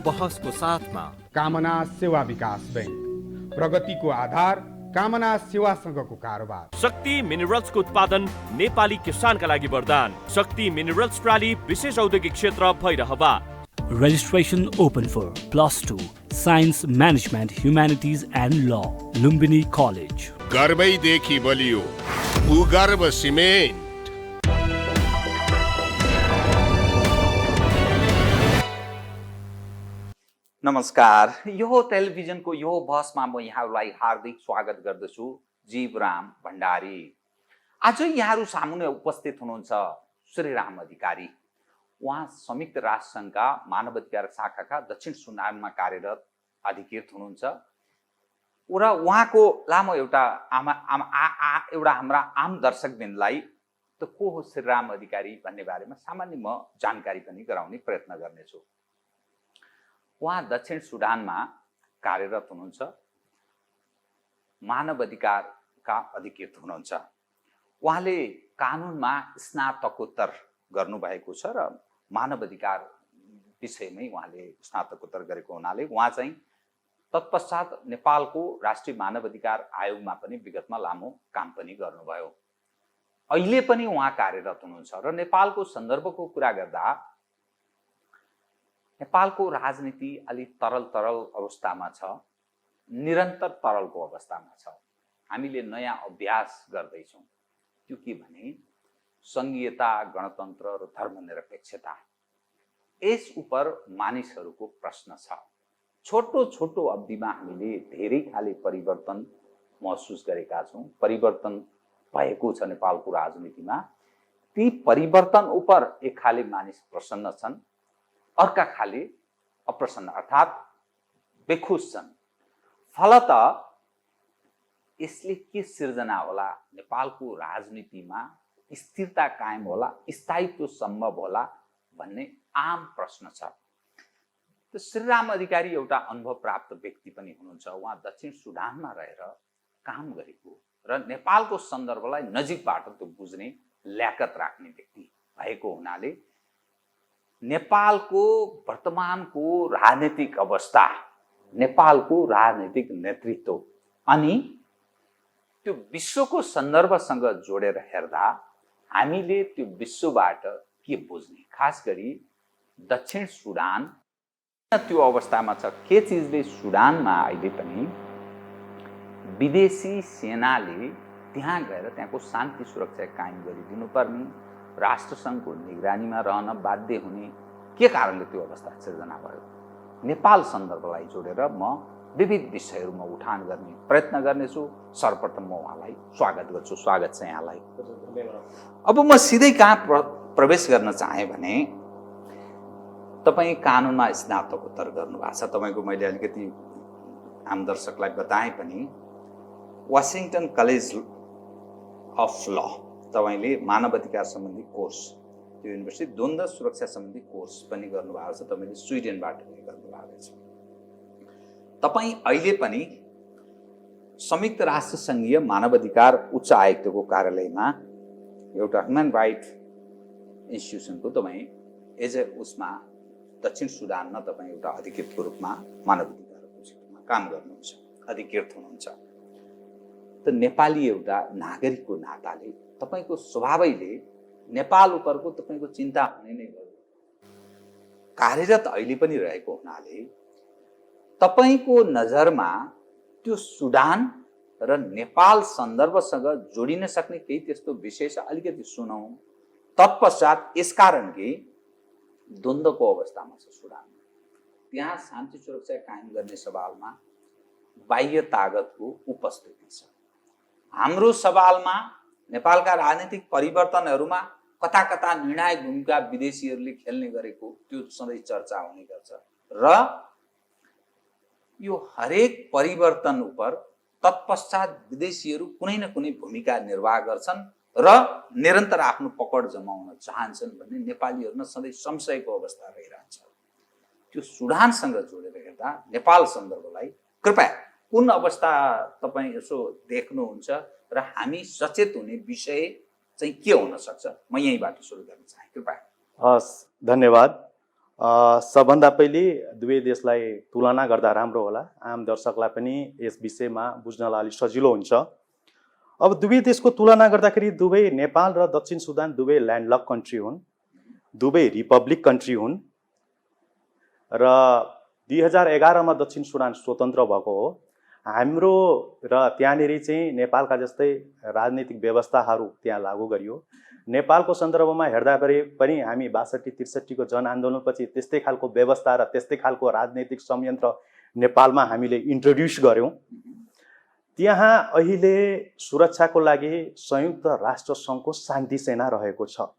बहसको साथमा कामना सेवा विकास बैंक, प्रगतिको आधार कामना सेवासँगको कारोबार। शक्ति मिनरल्सको उत्पादन नेपाली किसानका लागि वरदान। शक्ति मिनरल्स प्राली विशेष औद्योगिक क्षेत्र Bhairahawa. Registration open for +2 Science Management Humanities and Law, Lumbini College. गर्वैदेखि बलियो भूगर्भ सिमेन्ट। नमस्कार, यो टेलिभिजनको यो बहसमा म यहाँहरूलाई हार्दिक स्वागत गर्दछु। जीवराम भण्डारी। आज यहाँहरू सामुन्ने उपस्थित हुनुहुन्छ श्रीराम अधिकारी। उहाँ संयुक्त राष्ट्र सङ्घका मानवाधिकार शाखाका दक्षिण सुडानमा कार्यरत अधिकृत हुनुहुन्छ र उहाँको लामो एउटा हाम्रा आम दर्शकबिनलाई त को हो श्रीराम अधिकारी भन्ने बारेमा सामान्य म जानकारी पनि गराउने प्रयत्न गर्नेछु। उहाँ दक्षिण सुडानमा कार्यरत हुनुहुन्छ, मानव अधिकारका अधिकृत हुनुहुन्छ। उहाँले कानुनमा स्नातकोत्तर गर्नुभएको छ र मानव अधिकार विषयमै उहाँले स्नातकोत्तर गरेको हुनाले उहाँ चाहिँ तत्पश्चात नेपालको राष्ट्रिय मानव अधिकार आयोगमा पनि विगतमा लामो काम पनि गर्नुभयो। अहिले पनि उहाँ कार्यरत हुनुहुन्छ र नेपालको सन्दर्भको कुरा गर्दा नेपालको राजनीति अलि तरल अवस्थामा छ, निरन्तर तरलको अवस्थामा छ। हामीले नयाँ अभ्यास गर्दैछौँ। त्यो के भने सङ्घीयता, गणतन्त्र र धर्मनिरपेक्षता। यस उपर मानिसहरूको प्रश्न छ। छोटो छोटो अवधिमा हामीले धेरै खाले परिवर्तन महसुस गरेका छौँ। परिवर्तन भएको छ नेपालको राजनीतिमा। ती परिवर्तन उपर एक खाले मानिस प्रसन्न छन्, अर्का खाले अप्रसन्न अर्थात् बेखुस छन्। फलत यसले के सिर्जना होला, नेपालको राजनीतिमा स्थिरता कायम होला, स्थायित्व सम्भव होला भन्ने आम प्रश्न छ। त श्रीराम अधिकारी एउटा अनुभव प्राप्त व्यक्ति पनि हुनुहुन्छ। उहाँ दक्षिण सुडानमा रहेर काम गरेको र नेपालको सन्दर्भलाई नजिकबाट त्यो बुझ्ने ल्याकत राख्ने व्यक्ति भएको हुनाले नेपालको वर्तमानको राजनीतिक अवस्था, नेपालको राजनीतिक नेतृत्व अनि त्यो विश्वको सन्दर्भसँग जोडेर हेर्दा हामीले त्यो विश्वबाट के बुझ्ने, खास गरी दक्षिण सुडान त्यो अवस्थामा छ। के चिजले सुडानमा अहिले पनि विदेशी सेनाले त्यहाँ गएर त्यहाँको शान्ति सुरक्षा कायम गरिदिनुपर्ने, राष्ट्रसङ्घको निगरानीमा रहन बाध्य हुने के कारणले त्यो अवस्था सिर्जना भयो। नेपाल सन्दर्भलाई जोडेर म विविध विषयहरूमा उठान गर्ने प्रयत्न गर्नेछु। सर्वप्रथम म उहाँलाई स्वागत गर्छु। स्वागत छ यहाँलाई। अब म सिधै कहाँ प्रवेश गर्न चाहेँ भने तपाईँ कानुनमा स्नातकोत्तर गर्नुभएको छ। तपाईँको मैले अलिकति आम दर्शकलाई बताएँ पनि वासिङटन कलेज अफ ल तपाईँले मानव अधिकार सम्बन्धी कोर्स, त्यो युनिभर्सिटी द्वन्द्व सुरक्षा सम्बन्धी कोर्स पनि गर्नुभएको छ। तपाईँले स्विडेनबाट पनि गर्नुभएको छ। तपाईँ अहिले पनि संयुक्त राष्ट्र सङ्घीय मानव अधिकार उच्च आयुक्तको कार्यालयमा एउटा ह्युमन राइट इन्स्टिट्युसनको तपाईँ एज ए उसमा दक्षिण सुडानमा तपाईँ एउटा अधिकृतको रूपमा मानव अधिकारको क्षेत्रमा काम गर्नुहुन्छ, अधिकृत हुनुहुन्छ। त नेपाली एउटा नागरिकको नाताले तपाईँको स्वभावैले नेपाल उपरको तपाईँको चिन्ता हुने नै भयो। कार्यरत अहिले पनि रहेको हुनाले तपाईँको नजरमा त्यो सुडान र नेपाल सन्दर्भसँग जोडिन सक्ने केही त्यस्तो विषय छ, अलिकति सुनौँ। तत्पश्चात यसकारण कि द्वन्द्वको अवस्थामा छ सुडानमा, त्यहाँ शान्ति सुरक्षा कायम गर्ने सवालमा बाह्य तागतको उपस्थिति छ। हाम्रो सवालमा नेपालका राजनीतिक परिवर्तनहरूमा कता कता निर्णायक भूमिका विदेशीहरूले खेल्ने गरेको त्यो सधैँ चर्चा हुने गर्छ र यो हरेक परिवर्तन उपर तत्पश्चात विदेशीहरू कुनै न कुनै भूमिका निर्वाह गर्छन् र निरन्तर आफ्नो पकड जमाउन चाहन्छन् भन्ने नेपालीहरूमा सधैँ संशयको अवस्था रहिरहन्छ। त्यो सुडानसँग जोडेर हेर्दा नेपाल सन्दर्भलाई कृपया कुन अवस्था तपाईँ यसो देख्नुहुन्छ र हामी सचेत हुने विषय चाहिँ के हुन सक्छ, म यहीँबाट सुरु गर्न चाहे। कृपया। हस्, धन्यवाद। सबभन्दा पहिले दुवै देशलाई तुलना गर्दा राम्रो होला, आम दर्शकलाई पनि यस विषयमा बुझ्नलाई अलिक सजिलो हुन्छ। अब दुवै देशको तुलना गर्दाखेरि दुवै नेपाल र दक्षिण सुडान दुवै ल्यान्डलक कन्ट्री हुन्, दुवै रिपब्लिक कन्ट्री हुन् र 2011 मा दक्षिण सुडान स्वतन्त्र भएको हो। हाम्रो र त्यहाँनेरि चाहिँ नेपालका जस्तै राजनीतिक व्यवस्थाहरू त्यहाँ लागू गरियो। नेपालको सन्दर्भमा हेर्दा पनि हामी 62-63 को जनआन्दोलनपछि त्यस्तै खालको व्यवस्था र त्यस्तै खालको राजनीतिक संयन्त्र नेपालमा हामीले इन्ट्रोड्युस गर्यौं। त्यहाँ अहिले सुरक्षाको लागि संयुक्त राष्ट्र सङ्घको शान्ति सेना रहेको छ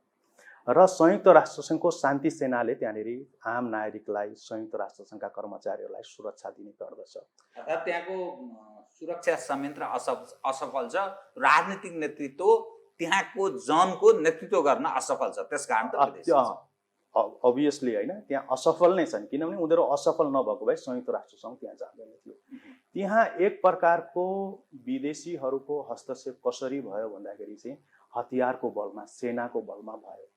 र संयुक्त राष्ट्र सङ्घको शान्ति सेनाले त्यहाँनेरि आम नागरिकलाई, संयुक्त राष्ट्र सङ्घका कर्मचारीहरूलाई सुरक्षा दिने गर्दछ। अर्थात् त्यहाँको सुरक्षा संयन्त्र असफल छ, राजनीतिक नेतृत्व त्यहाँको जनको नेतृत्व गर्न असफल छ, त्यसकारण अभियसली होइन, त्यहाँ असफल नै छन्, किनभने उनीहरू असफल नभएको भए संयुक्त राष्ट्र सङ्घ त्यहाँ जाँदैन थियो। त्यहाँ एक प्रकारको विदेशीहरूको हस्तक्षेप कसरी भयो भन्दाखेरि चाहिँ हतियारको बलमा, सेनाको बलमा भयो।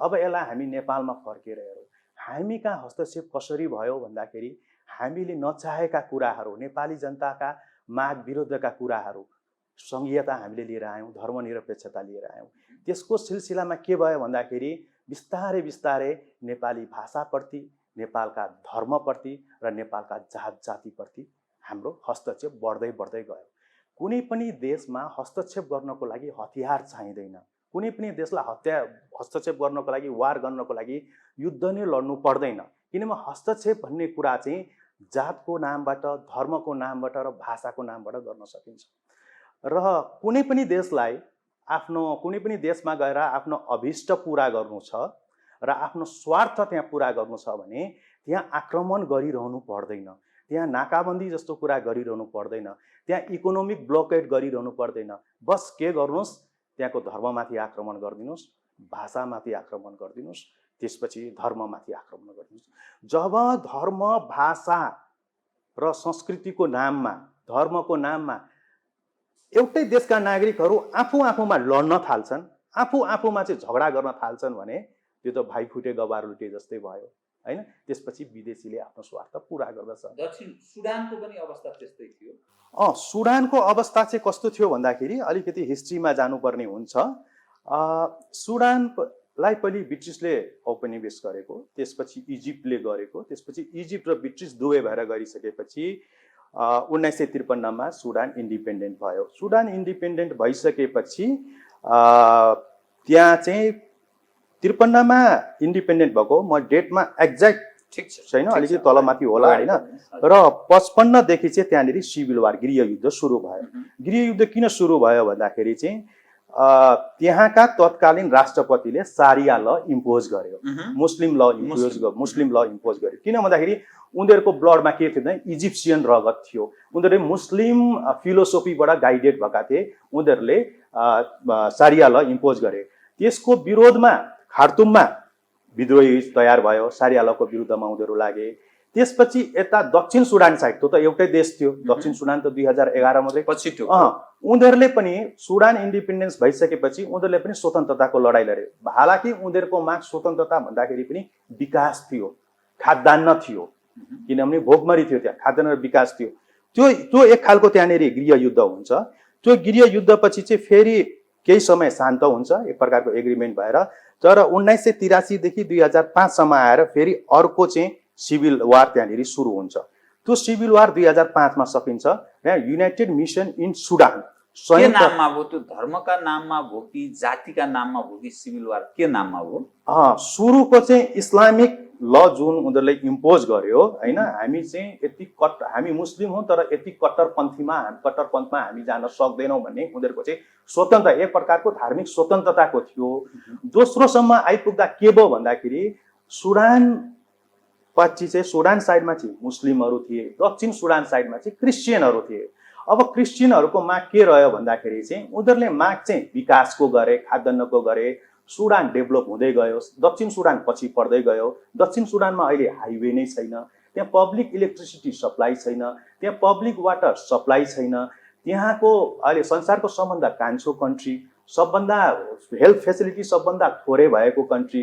अब यसलाई हामी नेपालमा फर्केर हेरौँ, हामी कहाँ हस्तक्षेप कसरी भयो भन्दाखेरि हामीले नचाहेका कुराहरू, नेपाली जनताका माग विरुद्धका कुराहरू, सङ्घीयता हामीले लिएर आयौँ, धर्मनिरपेक्षता लिएर आयौँ। त्यसको सिलसिलामा के भयो भन्दाखेरि बिस्तारै बिस्तारै नेपाली भाषाप्रति, नेपालका धर्मप्रति र नेपालका जात जातिप्रति हाम्रो हस्तक्षेप बढ्दै बढ्दै गयो। कुनै पनि देशमा हस्तक्षेप गर्नको लागि हतियार चाहिँदैन, कुनै पनि देशलाई हस्तक्षेप गर्नको लागि, वार गर्नको लागि युद्ध नै लड्नु पर्दैन, किनभने हस्तक्षेप भन्ने कुरा चाहिँ जातको नामबाट, धर्मको नामबाट र भाषाको नामबाट गर्न सकिन्छ। र कुनै पनि देशलाई कुनै पनि देशमा गएर आफ्नो अभिष्ट पुरा गर्नु छ र आफ्नो स्वार्थ त्यहाँ पुरा गर्नु छ भने त्यहाँ आक्रमण गरिरहनु पर्दैन, त्यहाँ नाकाबन्दी जस्तो कुरा गरिरहनु पर्दैन, त्यहाँ इकोनोमिक ब्लकेड गरिरहनु पर्दैन। बस के गर्नुहोस्, त्यहाँको धर्ममाथि आक्रमण गरिदिनुहोस्, भाषामाथि आक्रमण गरिदिनुहोस्, त्यसपछि धर्ममाथि आक्रमण गरिदिनुहोस्। जब धर्म, भाषा र संस्कृतिको नाममा, धर्मको नाममा एउटै देशका नागरिकहरू आफूमा लड्न थाल्छन्, आफूमा चाहिँ झगडा गर्न थाल्छन् भने त्यो त भाइ फुटे गबार लुटे जस्तै भयो हैन। त्यसपछि विदेशीले आफ्नो स्वार्थ पुरा गर्दछ। दक्षिण सुडानको पनि अवस्था त्यस्तै थियो। सुडानको अवस्था चाहिँ कस्तो थियो भन्दाखेरि अलिकति हिस्ट्रीमा जानुपर्ने हुन्छ। सुडानलाई पहिले ब्रिटिसले औपनिवेश गरेको, त्यसपछि इजिप्टले गरेको, त्यसपछि इजिप्ट र ब्रिटिस दुवै भएर गरिसकेपछि 1953 मा सुडान इन्डिपेन्डेन्ट भयो। सुडान इन्डिपेन्डेन्ट भइसकेपछि त्यहाँ चाहिँ 53 मा इन्डिपेन्डेन्ट भएको, म डेटमा एक्ज्याक्ट ठिक छैन, अलिकति तलमाथि होला होइन। र 55 देखि चाहिँ त्यहाँनिर सिभिल वार, गृहयुद्ध सुरु भयो। गृहयुद्ध किन सुरु भयो भन्दाखेरि चाहिँ त्यहाँका तत्कालीन राष्ट्रपतिले सारिया ल इम्पोज गर्यो, मुस्लिम ल इम्पोज गर्यो। किन भन्दाखेरि उनीहरूको ब्लडमा के थियो भने इजिप्सियन रगत थियो, उनीहरूले मुस्लिम फिलोसोफीबाट गाइडेड भएका थिए, उनीहरूले सारिया ल इम्पोज गरे। त्यसको विरोधमा खार्तुममा विद्रोही तयार भयो, सारिया लको विरुद्धमा उनीहरू लागे। त्यसपछि यता दक्षिण सुडान साइड, त्यो त एउटै देश थियो, दक्षिण सुडान त 2011 मात्रै पछि थियो। उनीहरूले पनि सुडान इन्डिपेन्डेन्स भइसकेपछि उनीहरूले पनि स्वतन्त्रताको लडाइँ लडे। हालाकि उनीहरूको माग स्वतन्त्रता भन्दाखेरि पनि विकास थियो, खाद्यान्न थियो, किनभने भोकमरी थियो, त्यहाँ खाद्यान्न र विकास थियो। त्यो एक खालको त्यहाँनिर गृहयुद्ध हुन्छ। त्यो गृहयुद्धपछि चाहिँ फेरि केही समय शान्त हुन्छ, एक प्रकारको एग्रिमेन्ट भएर। तर 1983 देखि 2005 सम्म आएर फेरि अर्को चाहिँ सिभिल वार त्यहाँनिर सुरु हुन्छ। त्यो सिभिल वार 2005 मा सकिन्छ। युनाइटेड मिसन इन सुडान के नाममा हो? त्यो धर्मका नाममा हो कि जातिका नाममा हो कि सिभिल वार के नाममा हो? सुरुको चाहिँ इस्लामिक ल जुन उनीहरूले इम्पोज गर्यो हैन, हामी चाहिँ हामी मुस्लिम हौँ तर यति कट्टरपन्थमा हामी जान सक्दैनौँ भन्ने उनीहरूको चाहिँ स्वतन्त्र, एक प्रकारको धार्मिक स्वतन्त्रताको थियो। दोस्रोसम्म आइपुग्दा के भयो भन्दाखेरि सुडान पछि चाहिँ सुडान साइडमा चाहिँ मुस्लिमहरू थिए, दक्षिण सुडान साइडमा चाहिँ क्रिस्चियनहरू थिए। अब क्रिस्चियनहरूको माग के रह्यो भन्दाखेरि चाहिँ उनीहरूले माग चाहिँ विकासको गरे, खाद्यान्नको गरे। सुडान डेभलप हुँदै गयो, दक्षिण सुडान पछि पर्दै गयो। दक्षिण सुडानमा अहिले हाइवे नै छैन, त्यहाँ पब्लिक इलेक्ट्रिसिटी सप्लाई छैन, त्यहाँ पब्लिक वाटर सप्लाई छैन। त्यहाँको अहिले संसारको सबभन्दा कान्छो कन्ट्री, सबभन्दा हेल्थ फेसिलिटी सबभन्दा थोरै भएको कन्ट्री,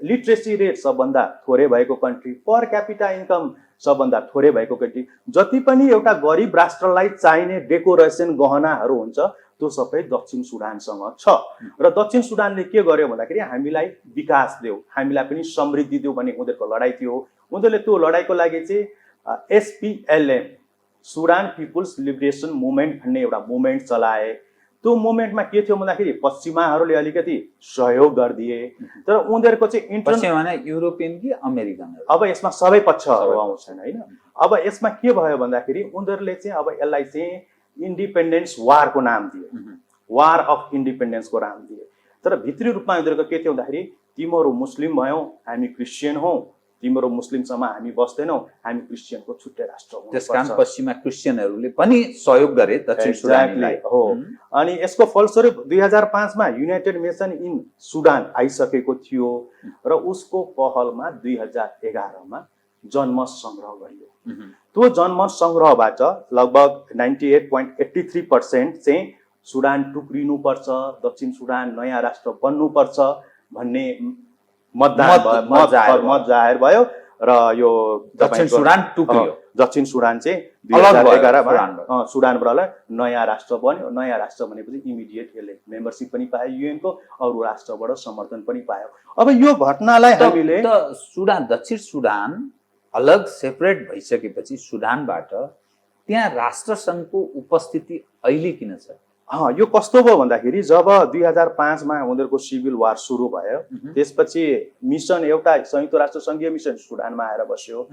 लिट्रेसी रेट सबभन्दा थोरै भएको कन्ट्री, पर क्यापिटा इन्कम सबभन्दा थोरै भएको कन्ट्री, जति पनि एउटा गरिब राष्ट्रलाई चाहिने डेकोरेसन गहनाहरू हुन्छ त्यो सबै दक्षिण सुडानसँग छ। र दक्षिण सुडानले के गर्यो भन्दाखेरि हामीलाई विकास देऊ, हामीलाई पनि समृद्धि देऊ भन्ने उनीहरूको लडाइँ थियो। उनीहरूले त्यो लडाइँको लागि चाहिँ SPLM Sudan people's liberation movement भन्ने एउटा मुभमेन्ट चलाए। त्यो मुभमेन्टमा के थियो भन्दाखेरि पश्चिमाहरूले अलिकति सहयोग गरिदिए, तर उनीहरूको चाहिँ पश्चिमा भने युरोपियन कि अमेरिकन? अब यसमा सबै पक्षहरू आउँछन् होइन। अब यसमा के भयो भन्दाखेरि उनीहरूले चाहिँ अब यसलाई चाहिँ इन्डिपेन्डेन्स वारको नाम दिए, वार अफ इन्डिपेन्डेन्सको नाम दिए। तर भित्री रूपमा उनीहरूको के थियो भन्दाखेरि तिमीहरू मुस्लिम भयौ, हामी क्रिस्चियन हौ, तिम्रो मुस्लिमसँग हामी बस्दैनौ, हामी क्रिस्चियनको छुट्टै राष्ट्र हौ। त्यसकारण पश्चिमा क्रिस्चियनहरूले पनि सहयोग गरे दक्षिण सुडानलाई हो। अनि यसको फलस्वरूप 2005 मा युनाइटेड नेसन इन सुडान आइसकेको थियो र उसको पहलमा 2011 मा जन्म सङ्ग्रह गरियो। त्यो जन्म सङ्ग्रहबाट लगभग 98.83% चाहिँ सुडान टुक्रिनुपर्छ, दक्षिण सुडान नयाँ राष्ट्र बन्नुपर्छ भन्ने मत जाहेर भयो र यो दक्षिण सुडान टुक्रियो। दक्षिण सुडान चाहिँ 2011 मा सुडानबाट नयाँ राष्ट्र बन्यो। नयाँ राष्ट्र भनेपछि इमिडिएट यसले मेम्बरसिप पनि पायो UN को, अरू राष्ट्रबाट समर्थन पनि पायो। अब यो घटनालाई हामीले सुडान दक्षिण सुडान अलग सेपरेट भइसकेपछि सुडानबाट त्यहाँ राष्ट्रसङ्घको उपस्थिति अहिले किन छ? यो कस्तो भयो भन्दाखेरि जब 2005 मा उनीहरूको सिभिल वार सुरु भयो, त्यसपछि मिसन एउटा संयुक्त राष्ट्र सङ्घीय मिसन सुडानमा आएर बस्यो,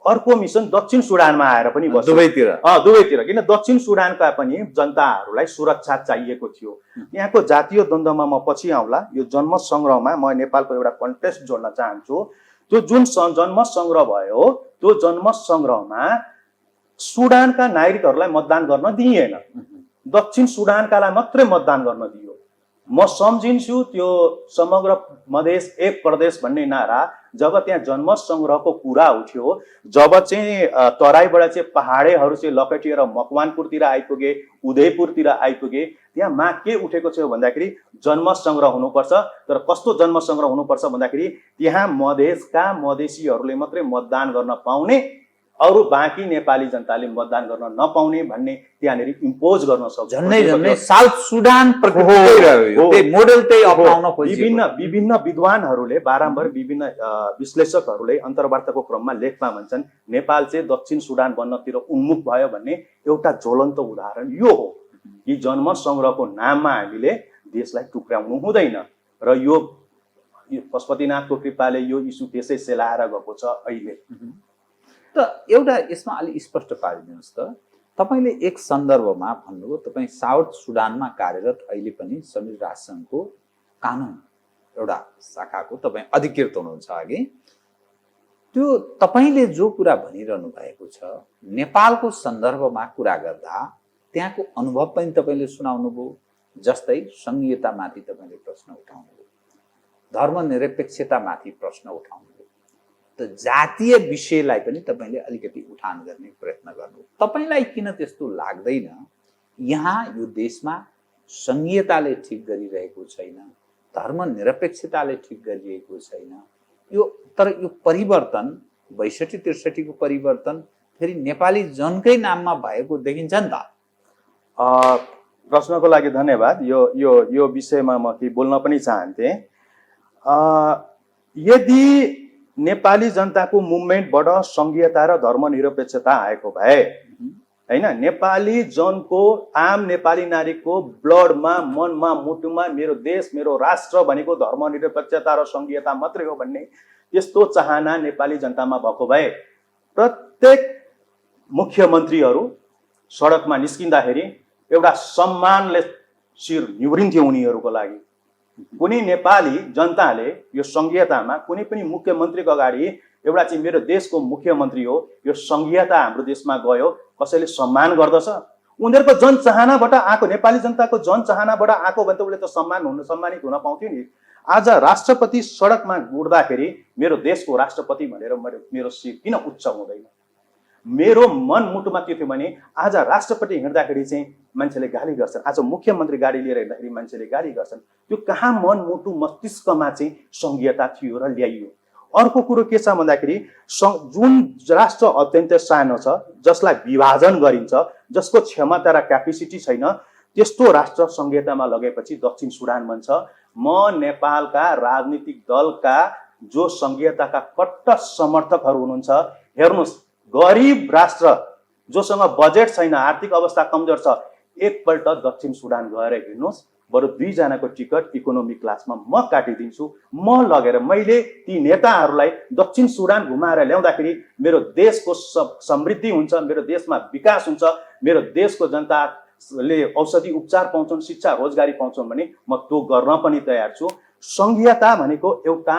अर्को मिसन दक्षिण सुडानमा आएर पनि बस्यो। दुवैतिर किन दक्षिण सुडानका पनि जनताहरूलाई सुरक्षा चाहिएको थियो। यहाँको जातीय द्वन्द्वमा म पछि आउँला। यो जन्म सङ्ग्रहमा म नेपालको एउटा कन्टेस्ट जोड्न चाहन्छु। त्यो जुन जन्म सङ्ग्रह भयो, त्यो जन्म सङ्ग्रहमा सुडानका नागरिकहरूलाई मतदान गर्न दिइएन, दक्षिण सुडानकालाई मात्रै मतदान गर्न दियो। म सम्झिन्छु त्यो समग्र मधेस एक प्रदेश भन्ने नारा जब त्यहाँ जन्म सङ्ग्रहको कुरा उठ्यो, जब चाहिँ तराईबाट चाहिँ पहाडेहरू चाहिँ लकटिएर मकवानपुरतिर आइपुगे, उदयपुरतिर आइपुगे, त्यहाँ माग के उठेको थियो भन्दाखेरि जन्म सङ्ग्रह हुनुपर्छ। तर कस्तो जन्म सङ्ग्रह हुनुपर्छ भन्दाखेरि त्यहाँ मधेसका मधेसीहरूले मात्रै मतदान गर्न पाउने, अरू बाँकी नेपाली जनताले मतदान गर्न नपाउने भन्ने त्यहाँनिर इम्पोज गर्न सक्छ। झन्डै साउथ सुडान मोडेल त्यही अपनाउन खोजिएको। विभिन्न विद्वानहरूले बारम्बार विभिन्न विश्लेषकहरूले अन्तर्वार्ताको क्रममा लेखमा भन्छन् नेपाल चाहिँ दक्षिण सुडान बन्नतिर उन्मुख भयो भन्ने एउटा ज्वलन्त उदाहरण यो हो कि जन्म सङ्ग्रहको नाममा हामीले देशलाई टुक्राउनु हुँदैन। र यो पशुपतिनाथको कृपाले यो इस्यु त्यसै सेलाएर गएको छ अहिले। त एउटा यसमा अलि स्पष्ट पारिदिनुहोस् त, तपाईँले एक सन्दर्भमा भन्नुभयो तपाईँ साउथ सुडानमा कार्यरत अहिले पनि संयुक्त राष्ट्रसङ्घको कानुन एउटा शाखाको तपाईँ अधिकृत हुनुहुन्छ अघि। त्यो तपाईँले जो कुरा भनिरहनु भएको छ नेपालको सन्दर्भमा कुरा गर्दा त्यहाँको अनुभव पनि तपाईँले सुनाउनुभयो। जस्तै सङ्घीयतामाथि तपाईँले प्रश्न उठाउनुभयो, धर्मनिरपेक्षतामाथि प्रश्न उठाउनुभयो, त जातीय विषयलाई पनि तपाईँले अलिकति उठान गर्ने प्रयत्न गर्नु। तपाईँलाई किन त्यस्तो लाग्दैन यहाँ यो देशमा सङ्घीयताले ठिक गरिरहेको छैन, धर्मनिरपेक्षताले ठिक गरिरहेको छैन? यो तर यो परिवर्तन 62-63 को परिवर्तन फेरि नेपाली जनकै नाममा भएको देखिन्छ नि त। प्रश्नको लागि धन्यवाद। यो विषयमा म केही बोल्न पनि चाहन्थे। यदि नेपाली जनताको मुभमेन्टबाट सङ्घीयता र धर्मनिरपेक्षता आएको भए हैन, नेपाली जनको आम नेपाली नारीको ब्लडमा मनमा मुटुमा मेरो देश मेरो राष्ट्र भनेको धर्मनिरपेक्षता र सङ्घीयता मात्रै हो भन्ने त्यस्तो चाहना नेपाली जनतामा भएको भए प्रत्येक मुख्यमन्त्रीहरू सडकमा निस्किँदाखेरि एउटा सम्मानले शिर निहुरिन्थ्यो उनीहरूको लागि। कुनै नेपाली जनताले यो सङ्घीयतामा कुनै पनि मुख्यमन्त्रीको अगाडि एउटा चाहिँ मेरो देशको मुख्यमन्त्री हो, यो सङ्घीयता हाम्रो देशमा गयो, कसैले सम्मान गर्दछ? उनीहरूको जनचाहनाबाट आएको, नेपाली जनताको जनचाहनाबाट आएको भने त उसले त सम्मानित हुन पाउँथ्यो नि। आज राष्ट्रपति सडकमा उड्दाखेरि मेरो देशको राष्ट्रपति भनेर मेरो शिर किन उच्च हुँदैन? मेरो मनमुटुमा के थियो भने आज राष्ट्रपति हिँड्दाखेरि चाहिँ मान्छेले गाली गर्छन्, आज मुख्यमन्त्री गाडी लिएर हिँड्दाखेरि मान्छेले गाली गर्छन्। त्यो कहाँ मनमुटु मस्तिष्कमा चाहिँ सङ्घीयता थियो र ल्याइयो। अर्को कुरो के छ भन्दाखेरि जुन राष्ट्र अत्यन्त सानो छ, जसलाई विभाजन गरिन्छ, जसको क्षमता र क्यापेसिटी छैन, त्यस्तो राष्ट्र सङ्घीयतामा लगेपछि दक्षिण सुडान बन्छ। म नेपालका राजनीतिक दलका जो सङ्घीयताका कट्टर समर्थकहरू हुनुहुन्छ, हेर्नुहोस्, गरिब राष्ट्र जोसँग बजेट छैन, आर्थिक अवस्था कमजोर छ, एकपल्ट दक्षिण सुडान गएर हेर्नुहोस्। बरु 2 जनाको टिकट इकोनोमिक क्लासमा म काटिदिन्छु। म लगेर मैले ती नेताहरूलाई दक्षिण सुडान घुमाएर ल्याउँदाखेरि मेरो देशको समृद्धि हुन्छ, मेरो देशमा विकास हुन्छ, मेरो देशको जनताले औषधि उपचार पाउँछन्, शिक्षा रोजगारी पाउँछन् भने म त्यो गर्न पनि तयार छु। सङ्घीयता भनेको एउटा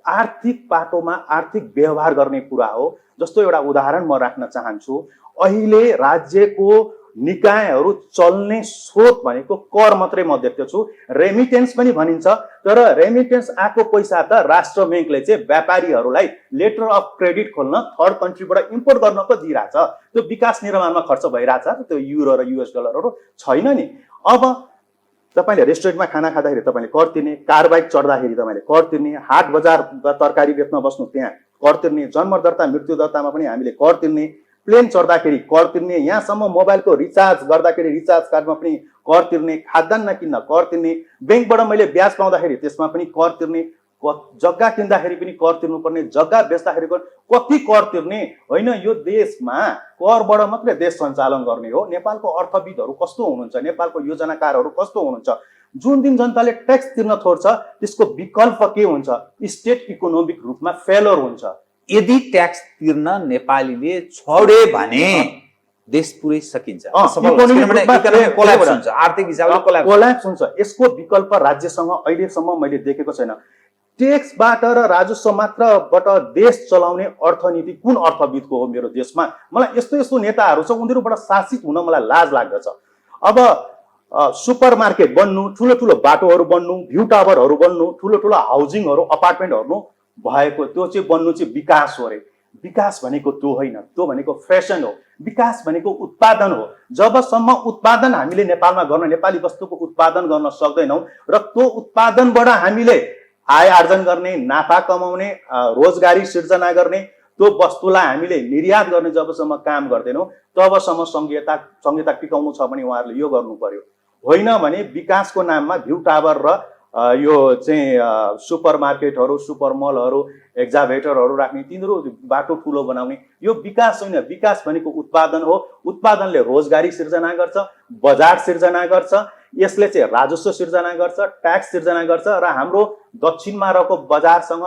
आर्थिक पाटोमा आर्थिक व्यवहार गर्ने कुरा हो। जस्तो एउटा उदाहरण म राख्न चाहन्छु। अहिले राज्यको निकायहरू चल्ने स्रोत भनेको कर मात्रै म देख्दछु। रेमिटेन्स पनि भनिन्छ, तर रेमिटेन्स आएको पैसा त राष्ट्र ब्याङ्कले चाहिँ व्यापारीहरूलाई लेटर अफ क्रेडिट खोल्न थर्ड कन्ट्रीबाट इम्पोर्ट गर्न पो दिइरहेछ। त्यो विकास निर्माणमा खर्च भइरहेछ, त्यो युरो र US डलरहरू छैन नि। अब तपाईँले रेस्टुरेन्टमा खाना खाँदाखेरि तपाईँले कर तिर्ने, कार बाइक चढ्दाखेरि तपाईँले कर तिर्ने, हाट बजार तरकारी बेच्न बस्नु त्यहाँ कर तिर्ने, जन्म दर्ता मृत्यु दर्तामा पनि हामीले कर तिर्ने, प्लेन चढ्दाखेरि कर तिर्ने, यहाँसम्म मोबाइलको रिचार्ज गर्दाखेरि रिचार्ज कार्डमा पनि कर तिर्ने, खाद्यान्न किन्न कर तिर्ने, ब्याङ्कबाट मैले ब्याज पाउँदाखेरि त्यसमा पनि कर तिर्ने, जग्गा किन्दाखेरि पनि कर तिर्नुपर्ने, जग्गा बेच्दाखेरि कति कर तिर्ने होइन। यो देशमा करबाट मात्रै देश सञ्चालन गर्ने हो। नेपालको अर्थविदहरू कस्तो हुनुहुन्छ, नेपालको योजनाकारहरू कस्तो हुनुहुन्छ। जुन दिन जनताले ट्याक्स तिर्न छोड्छ त्यसको विकल्प के हुन्छ? स्टेट इकोनोमिक रूपमा फेलर हुन्छ। यदि ट्याक्स तिर्न नेपालीले छोडे भने देश पुरै सकिन्छ, आर्थिक हिसाबले कोल्याप्स हुन्छ। यसको विकल्प राज्यसँग अहिलेसम्म मैले देखेको छैन। ट्याक्सबाट र राजस्व मात्रबाट देश चलाउने अर्थनीति कुन अर्थविदको हो मेरो देशमा? मलाई यस्तो यस्तो नेताहरू छ, उनीहरूबाट शासित हुन मलाई लाज लाग्दछ। अब सुपर मार्केट बन्नु, ठुलो ठुलो बाटोहरू बन्नु, भ्यू टावरहरू बन्नु, ठुलो ठुलो हाउसिङहरू अपार्टमेन्टहरू भएको, त्यो चाहिँ बन्नु चाहिँ विकास हो अरे। विकास भनेको त्यो होइन, त्यो भनेको फेसन हो। विकास भनेको उत्पादन हो। जबसम्म उत्पादन हामीले नेपालमा गर्न, नेपाली वस्तुको उत्पादन गर्न सक्दैनौँ र त्यो उत्पादनबाट हामीले आय आर्जन गर्ने, नाफा कमाउने, रोजगारी सिर्जना गर्ने, त्यो वस्तुलाई हामीले निर्यात गर्ने जबसम्म काम गर्दैनौँ तबसम्म संहिता टिकाउनु छ भने उहाँहरूले यो गर्नु पर्यो। होइन भने विकासको नाममा भ्यू टावर र यो चाहिँ सुपर मार्केटहरू, सुपर मलहरू, एक्जाभेटरहरू राख्ने, तिनीहरू बाटो ठुलो बनाउने, यो विकास होइन। विकास भनेको उत्पादन हो। उत्पादनले रोजगारी सिर्जना गर्छ, बजार सिर्जना गर्छ, यसले चाहिँ राजस्व सिर्जना गर्छ, ट्याक्स सिर्जना गर्छ र हाम्रो दक्षिणमा रहेको बजारसँग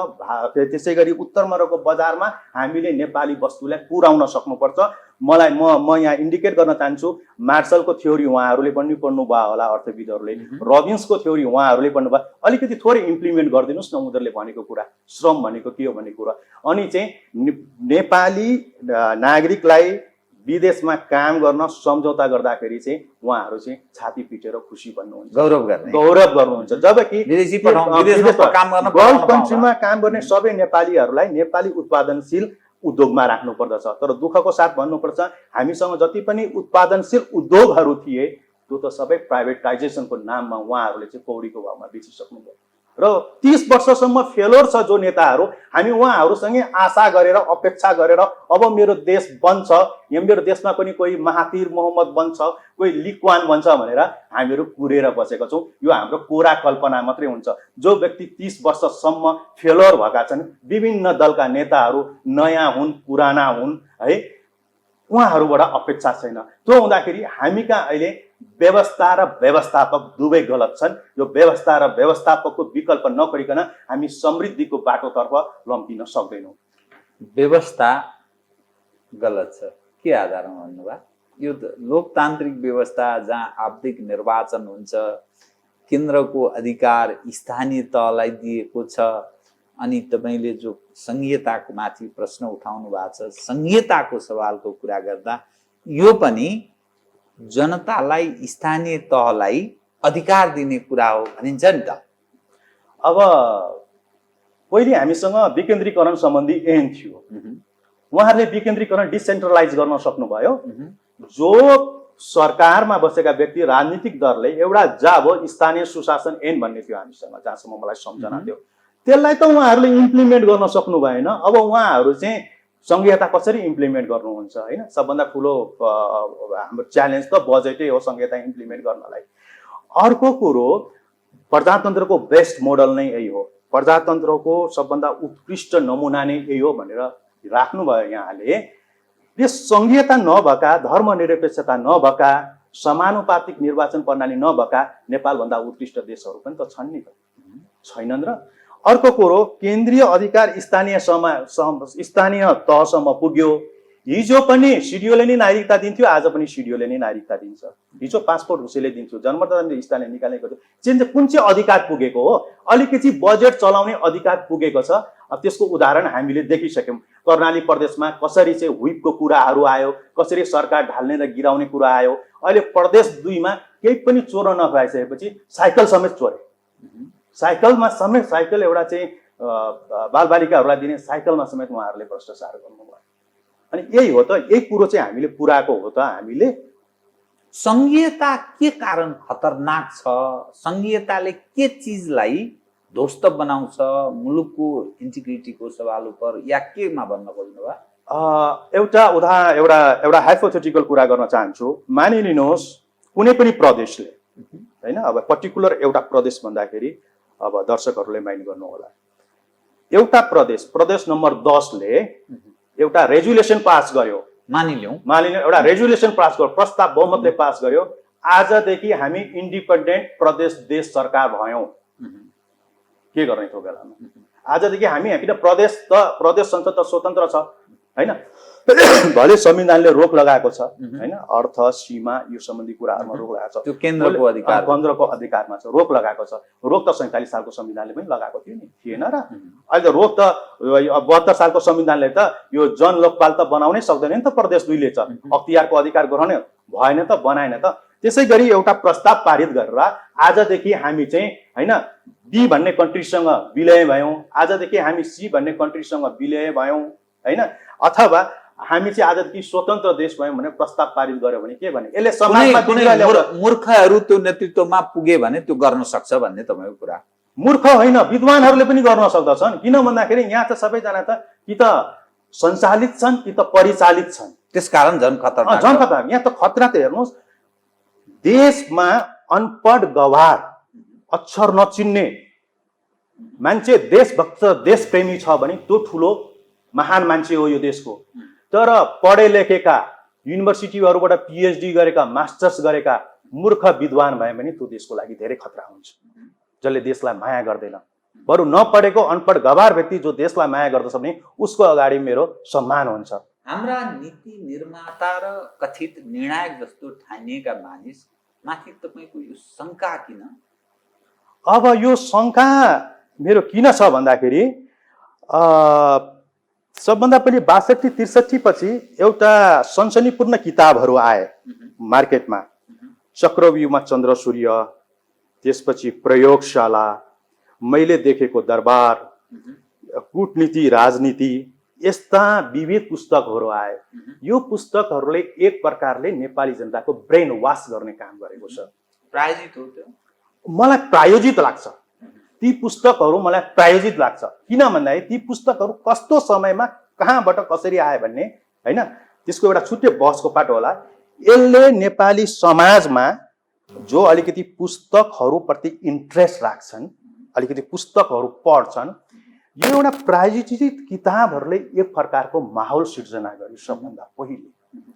त्यसै गरी उत्तरमा रहेको बजारमा हामीले नेपाली वस्तुलाई पुर्याउन सक्नुपर्छ। मलाई म यहाँ इन्डिकेट गर्न चाहन्छु, मार्सलको थ्योरी उहाँहरूले पनि पढ्नु भयो होला, अर्थविदहरूले, रबिन्सको थ्योरी उहाँहरूले पढ्नु भयो। अलिकति थोरै इम्प्लिमेन्ट गरिदिनुहोस् न उनीहरूले भनेको कुरा, श्रम भनेको के हो भन्ने कुरा। अनि चाहिँ नेपाली नागरिकलाई विदेशमा काम गर्न सम्झौता गर्दाखेरि चाहिँ उहाँहरू चाहिँ छाती पिटेर खुसी भन्नुहुन्छ, गौरव गर्नुहुन्छ। जबकि गल्फ कन्ट्रीमा काम गर्ने सबै नेपालीहरूलाई नेपाली उत्पादनशील उद्योगमा राख्नु पर्दछ। तर दुःखको साथ भन्नुपर्छ, हामीसँग जति पनि उत्पादनशील उद्योगहरू थिए त्यो त सबै प्राइभेटाइजेसनको नाममा उहाँहरूले चाहिँ कौडीको भावमा बेचिसक्नुभयो र 30 वर्षसम्म फेलोर छ जो नेताहरू। हामी उहाँहरूसँगै आशा गरेर, अपेक्षा गरेर अब मेरो देश बन्छ, या मेरो देशमा पनि कोही महातिर मोहम्मद बन्छ, कोही लिक्वान बन्छ भनेर हामीहरू कुरेर बसेका छौँ। यो हाम्रो कोरा कल्पना मात्रै हुन्छ। जो व्यक्ति 30 वर्षसम्म फेलोर भएका छन्, विभिन्न दलका नेताहरू नयाँ हुन् पुराना हुन् है, उहाँहरूबाट अपेक्षा छैन। त्यो हुँदाखेरि हामी कहाँ अहिले व्यवस्था र व्यवस्थापक दुवै गलत छन्। यो व्यवस्था र व्यवस्थापकको विकल्प नगरिकन हामी समृद्धिको बाटोतर्फ लम्किन सक्दैनौँ। व्यवस्था गलत छ के आधारमा भन्नुभयो? यो लोकतान्त्रिक व्यवस्था जहाँ आवधिक निर्वाचन हुन्छ, केन्द्रको अधिकार स्थानीय तहलाई दिएको छ, अनि तपाईँले जो संहिताको माथि प्रश्न उठाउनु भएको छ, संहिताको सवालको कुरा गर्दा यो पनि जनतालाई, स्थानीय तहलाई अधिकार दिने कुरा हो भनिन्छ नि त। अब पहिले हामीसँग विकेन्द्रीकरण सम्बन्धी ऐन थियो, उहाँहरूले विकेन्द्रीकरण डिसेन्ट्रलाइज गर्न सक्नुभयो। जो सरकारमा बसेका व्यक्ति राजनीतिक दलले एउटा जाब हो स्थानीय सुशासन ऐन भन्ने थियो हामीसँग, जहाँसम्म मलाई सम्झना थियो, त्यसलाई त उहाँहरूले इम्प्लिमेन्ट गर्न सक्नु भएन। अब उहाँहरू चाहिँ संघीयता कसरी इम्प्लिमेन्ट गर्नुहुन्छ होइन? सबभन्दा ठुलो हाम्रो च्यालेन्ज त बजेटै हो संघीयता इम्प्लिमेन्ट गर्नलाई। अर्को कुरो प्रजातन्त्रको बेस्ट मोडल नै यही हो, प्रजातन्त्रको सबभन्दा उत्कृष्ट नमुना नै यही हो भनेर राख्नुभयो यहाँले। यस संघीयता नभएका, धर्मनिरपेक्षता नभएका, समानुपातिक निर्वाचन प्रणाली नभएका नेपालभन्दा उत्कृष्ट देशहरू पनि त छन् नि, छैनन् र? अर्को कुरो केन्द्रीय अधिकार स्थानीय तहसम्म पुग्यो। हिजो पनि सिडिओले नै नागरिकता दिन्थ्यो, आज पनि सिडिओले नै नागरिकता दिन्छ। हिजो पासपोर्ट उसैले दिन्थ्यो, जन्मदाता स्थानले निकालेको थियो। चाहिँ कुन चाहिँ अधिकार पुगेको हो? अलिकति बजेट चलाउने अधिकार पुगेको छ। अब त्यसको उदाहरण हामीले देखिसक्यौँ। कर्णाली प्रदेशमा कसरी चाहिँ व्हिपको कुराहरू आयो, कसरी सरकार ढाल्ने र गिराउने कुरा आयो। अहिले प्रदेश 2 मा केही पनि चोर्न नपाइसकेपछि साइकल समेत चोरे। साइकलमा समेत, साइकल एउटा चाहिँ बालबालिकाहरूलाई दिने साइकलमा समेत उहाँहरूले भ्रष्टाचार गर्नुभयो। अनि यही हो त, यही कुरो चाहिँ हामीले पुराको हो त। हामीले संघीयता के कारण खतरनाक छ? संघीयताले के चिजलाई ध्वस्त बनाउँछ? मुलुकको इन्टिग्रिटीको सवाल उपर या केमा भन्न खोज्नु भयो? एउटा हाइपोथेटिकल कुरा गर्न चाहन्छु। मानिलिनुहोस् कुनै पनि प्रदेशले होइन, अब पर्टिकुलर एउटा प्रदेश भन्दाखेरि अब दर्शकहरूले माइन्ड गर्नु होला, एउटा प्रदेश नम्बर 10 ले एउटा रेजुलेसन पास गर्यो, मानिलिउँ एउटा रेजुलेसन पास गर्यो, प्रस्ताव बहुमतले पास गर्यो, आजदेखि हामी इन्डिपेन्डेन्ट प्रदेश देश सरकार भयौँ। के गर्ने त्यो बेलामा? आजदेखि हामी किन प्रदेश संसद त स्वतन्त्र छ होइन, भले संविधानले रोक लगाएको छ होइन, अर्थ सीमा यो सम्बन्धी कुराहरूमा रोक लगाएको छ, त्यो केन्द्रको अधिकारमा छ, रोक लगाएको छ। रोक त 47 सालको संविधानले पनि लगाएको थियो नि, थिएन र? अहिले त रोक त 72 सालको संविधानले त यो जन लोकपाल त बनाउनै सक्दैन नि त, प्रदेश 2 ले छ। अख्तियारको अधिकार ग्रहण भएन त, बनाएन त। त्यसै गरी एउटा प्रस्ताव पारित गरेर आजदेखि हामी चाहिँ होइन बी भन्ने कन्ट्रीसँग विलय भयौँ, आजदेखि हामी सी भन्ने कन्ट्रीसँग विलय भयौँ होइन, अथवा हामी चाहिँ आजदेखि स्वतन्त्र देश भयौँ भने प्रस्ताव पारित गर्यो भने के भने यसले समाजमा मूर्खहरू त्यो नेतृत्वमा पुगे भने त्यो गर्न सक्छ भन्ने तपाईँको कुरा? मूर्ख होइन, विद्वानहरूले पनि गर्न सक्दछन्। किन भन्दाखेरि यहाँ त सबैजना त कि त सञ्चालित छन् कि त परिचालित छन्, त्यसकारण झन् खतरा। यहाँ त खतरा त हेर्नुहोस्, देशमा अनपढ गवार अक्षर नचिन्ने मान्छे देशभक्त देशप्रेमी छ भने त्यो ठुलो महान मान्छे हो यो देशको। तर पढे लेखेका, युनिभर्सिटीहरूबाट पिएचडी गरेका, मास्टर्स गरेका मूर्ख विद्वान भए भने त्यो देशको लागि धेरै खतरा हुन्छ, जसले देशलाई माया गर्दैन। बरु नपढेको अनपढ गवार व्यक्ति जो देशलाई माया गर्दछ भने उसको अगाडि मेरो सम्मान हुन्छ। हाम्रा नीति निर्माता र कथित निर्णायक जस्तो ठानिएका मानिस माथि तपाईँको यो शङ्का किन? अब यो शङ्का मेरो किन छ भन्दाखेरि सबभन्दा पहिले 62-63 पछि एउटा सनसनीपूर्ण किताबहरू आए मार्केटमा। चक्रव्यूहमा चन्द्र सूर्य, त्यसपछि प्रयोगशाला, मैले देखेको दरबार, कूटनीति राजनीति, यस्ता विविध पुस्तकहरू आए। यो पुस्तकहरूले एक प्रकारले नेपाली जनताको ब्रेन वास गर्ने काम गरेको छ। प्रायोजित हो त्यो? मलाई प्रायोजित लाग्छ, ती पुस्तकहरू मलाई प्रायोजित लाग्छ। किन भन्दाखेरि ती पुस्तकहरू कस्तो समयमा कहाँबाट कसरी आए भन्ने होइन, त्यसको एउटा छुट्टै बहसको पाटो होला। यसले नेपाली समाजमा जो अलिकति पुस्तकहरूप्रति इन्ट्रेस्ट राख्छन्, अलिकति पुस्तकहरू पढ्छन्, यो एउटा प्रायोजित किताबहरूले एक प्रकारको माहौल सिर्जना गर्यो सबभन्दा पहिले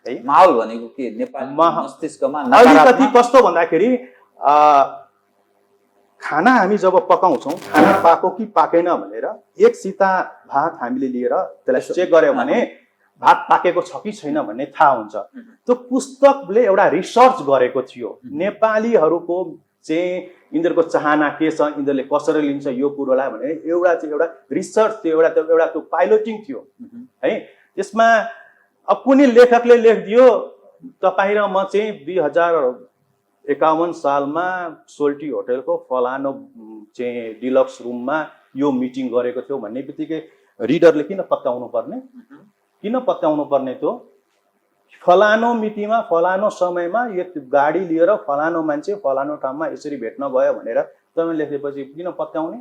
है। माहौल भनेको के? नेपाली मस्तिष्कमा अलिकति कस्तो भन्दाखेरि खाना हामी जब पकाउँछौँ, खाना पाको कि पाकेन भनेर एक सिता भात हामीले लिएर त्यसलाई चेक गर्यो भने भात पाकेको छ कि छैन भन्ने थाहा हुन्छ। त्यो पुस्तकले एउटा रिसर्च गरेको थियो, नेपालीहरूको चाहिँ यिनीहरूको चाहना के छ, यिनीहरूले कसरी लिन्छ यो कुरोलाई भने एउटा रिसर्च थियो, एउटा त्यो पाइलोटिङ थियो है। त्यसमा अब कुनै लेखकले लेखिदियो तपाईँ र म चाहिँ 2051 सालमा सोल्टी होटलको फलानो चाहिँ डिलक्स रुममा यो मिटिङ गरेको थियो भन्ने बित्तिकै रिडरले किन पत्याउनु पर्ने? किन पत्याउनु पर्ने त्यो फलानो मितिमा फलानो समयमा यो गाडी लिएर फलानो मान्छे फलानो ठाउँमा यसरी भेट्न गयो भनेर तपाईँ लेखेपछि किन पत्याउने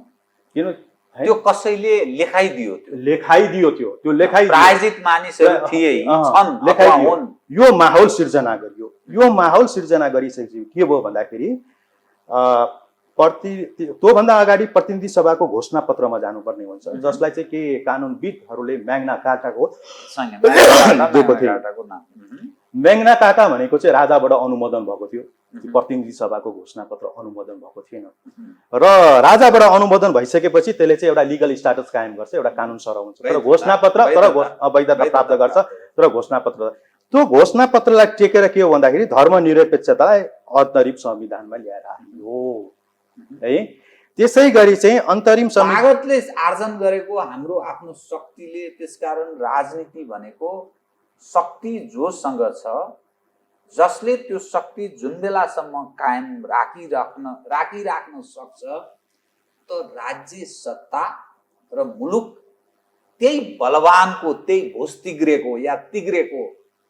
किन त्यो कसैले लेखाइदियो त्यो लेखाइदियो त्यो लेखाइदियो प्रायोजित मानिसहरू थिए छन् अथवा हुन् यो माहौल सिर्जना गरियो यो माहौल सिर्जना गरिसकेपछि के भयो भन्दाखेरि त्योभन्दा अगाडि प्रतिनिधि सभाको घोषणा पत्रमा जानुपर्ने हुन्छ जसलाई चाहिँ के कानुनविदहरूले म्याग्ना कार्टाको दिएको थियो म्याग्ना कार्टा भनेको चाहिँ राजाबाट अनुमोदन भएको थियो प्रतिनिधि सभाको घोषणा पत्र अनुमोदन भएको थिएन र राजाबाट अनुमोदन भइसकेपछि त्यसले चाहिँ एउटा लिगल स्ट्याटस कायम गर्छ एउटा कानुन सरह हुन्छ तर घोषणा पत्र वैधता प्राप्त गर्छ तर घोषणा पत्र त्यो घोषणा पत्रलाई टेकेर के हो भन्दाखेरि धर्मनिरपेक्षतालाई अन्तरिम संविधानमा ल्याएर आयो है त्यसै गरी चाहिँ अन्तरिम कागजले आर्जन गरेको हाम्रो आफ्नो शक्तिले त्यसकारण राजनीति भनेको शक्ति जोसँग छ जसले त्यो शक्ति जुन बेलासम्म कायम राखिराख्न सक्छ त राज्य सत्ता र मुलुक त्यही बलवानको त्यही भोस तिग्रेको या तिग्रेको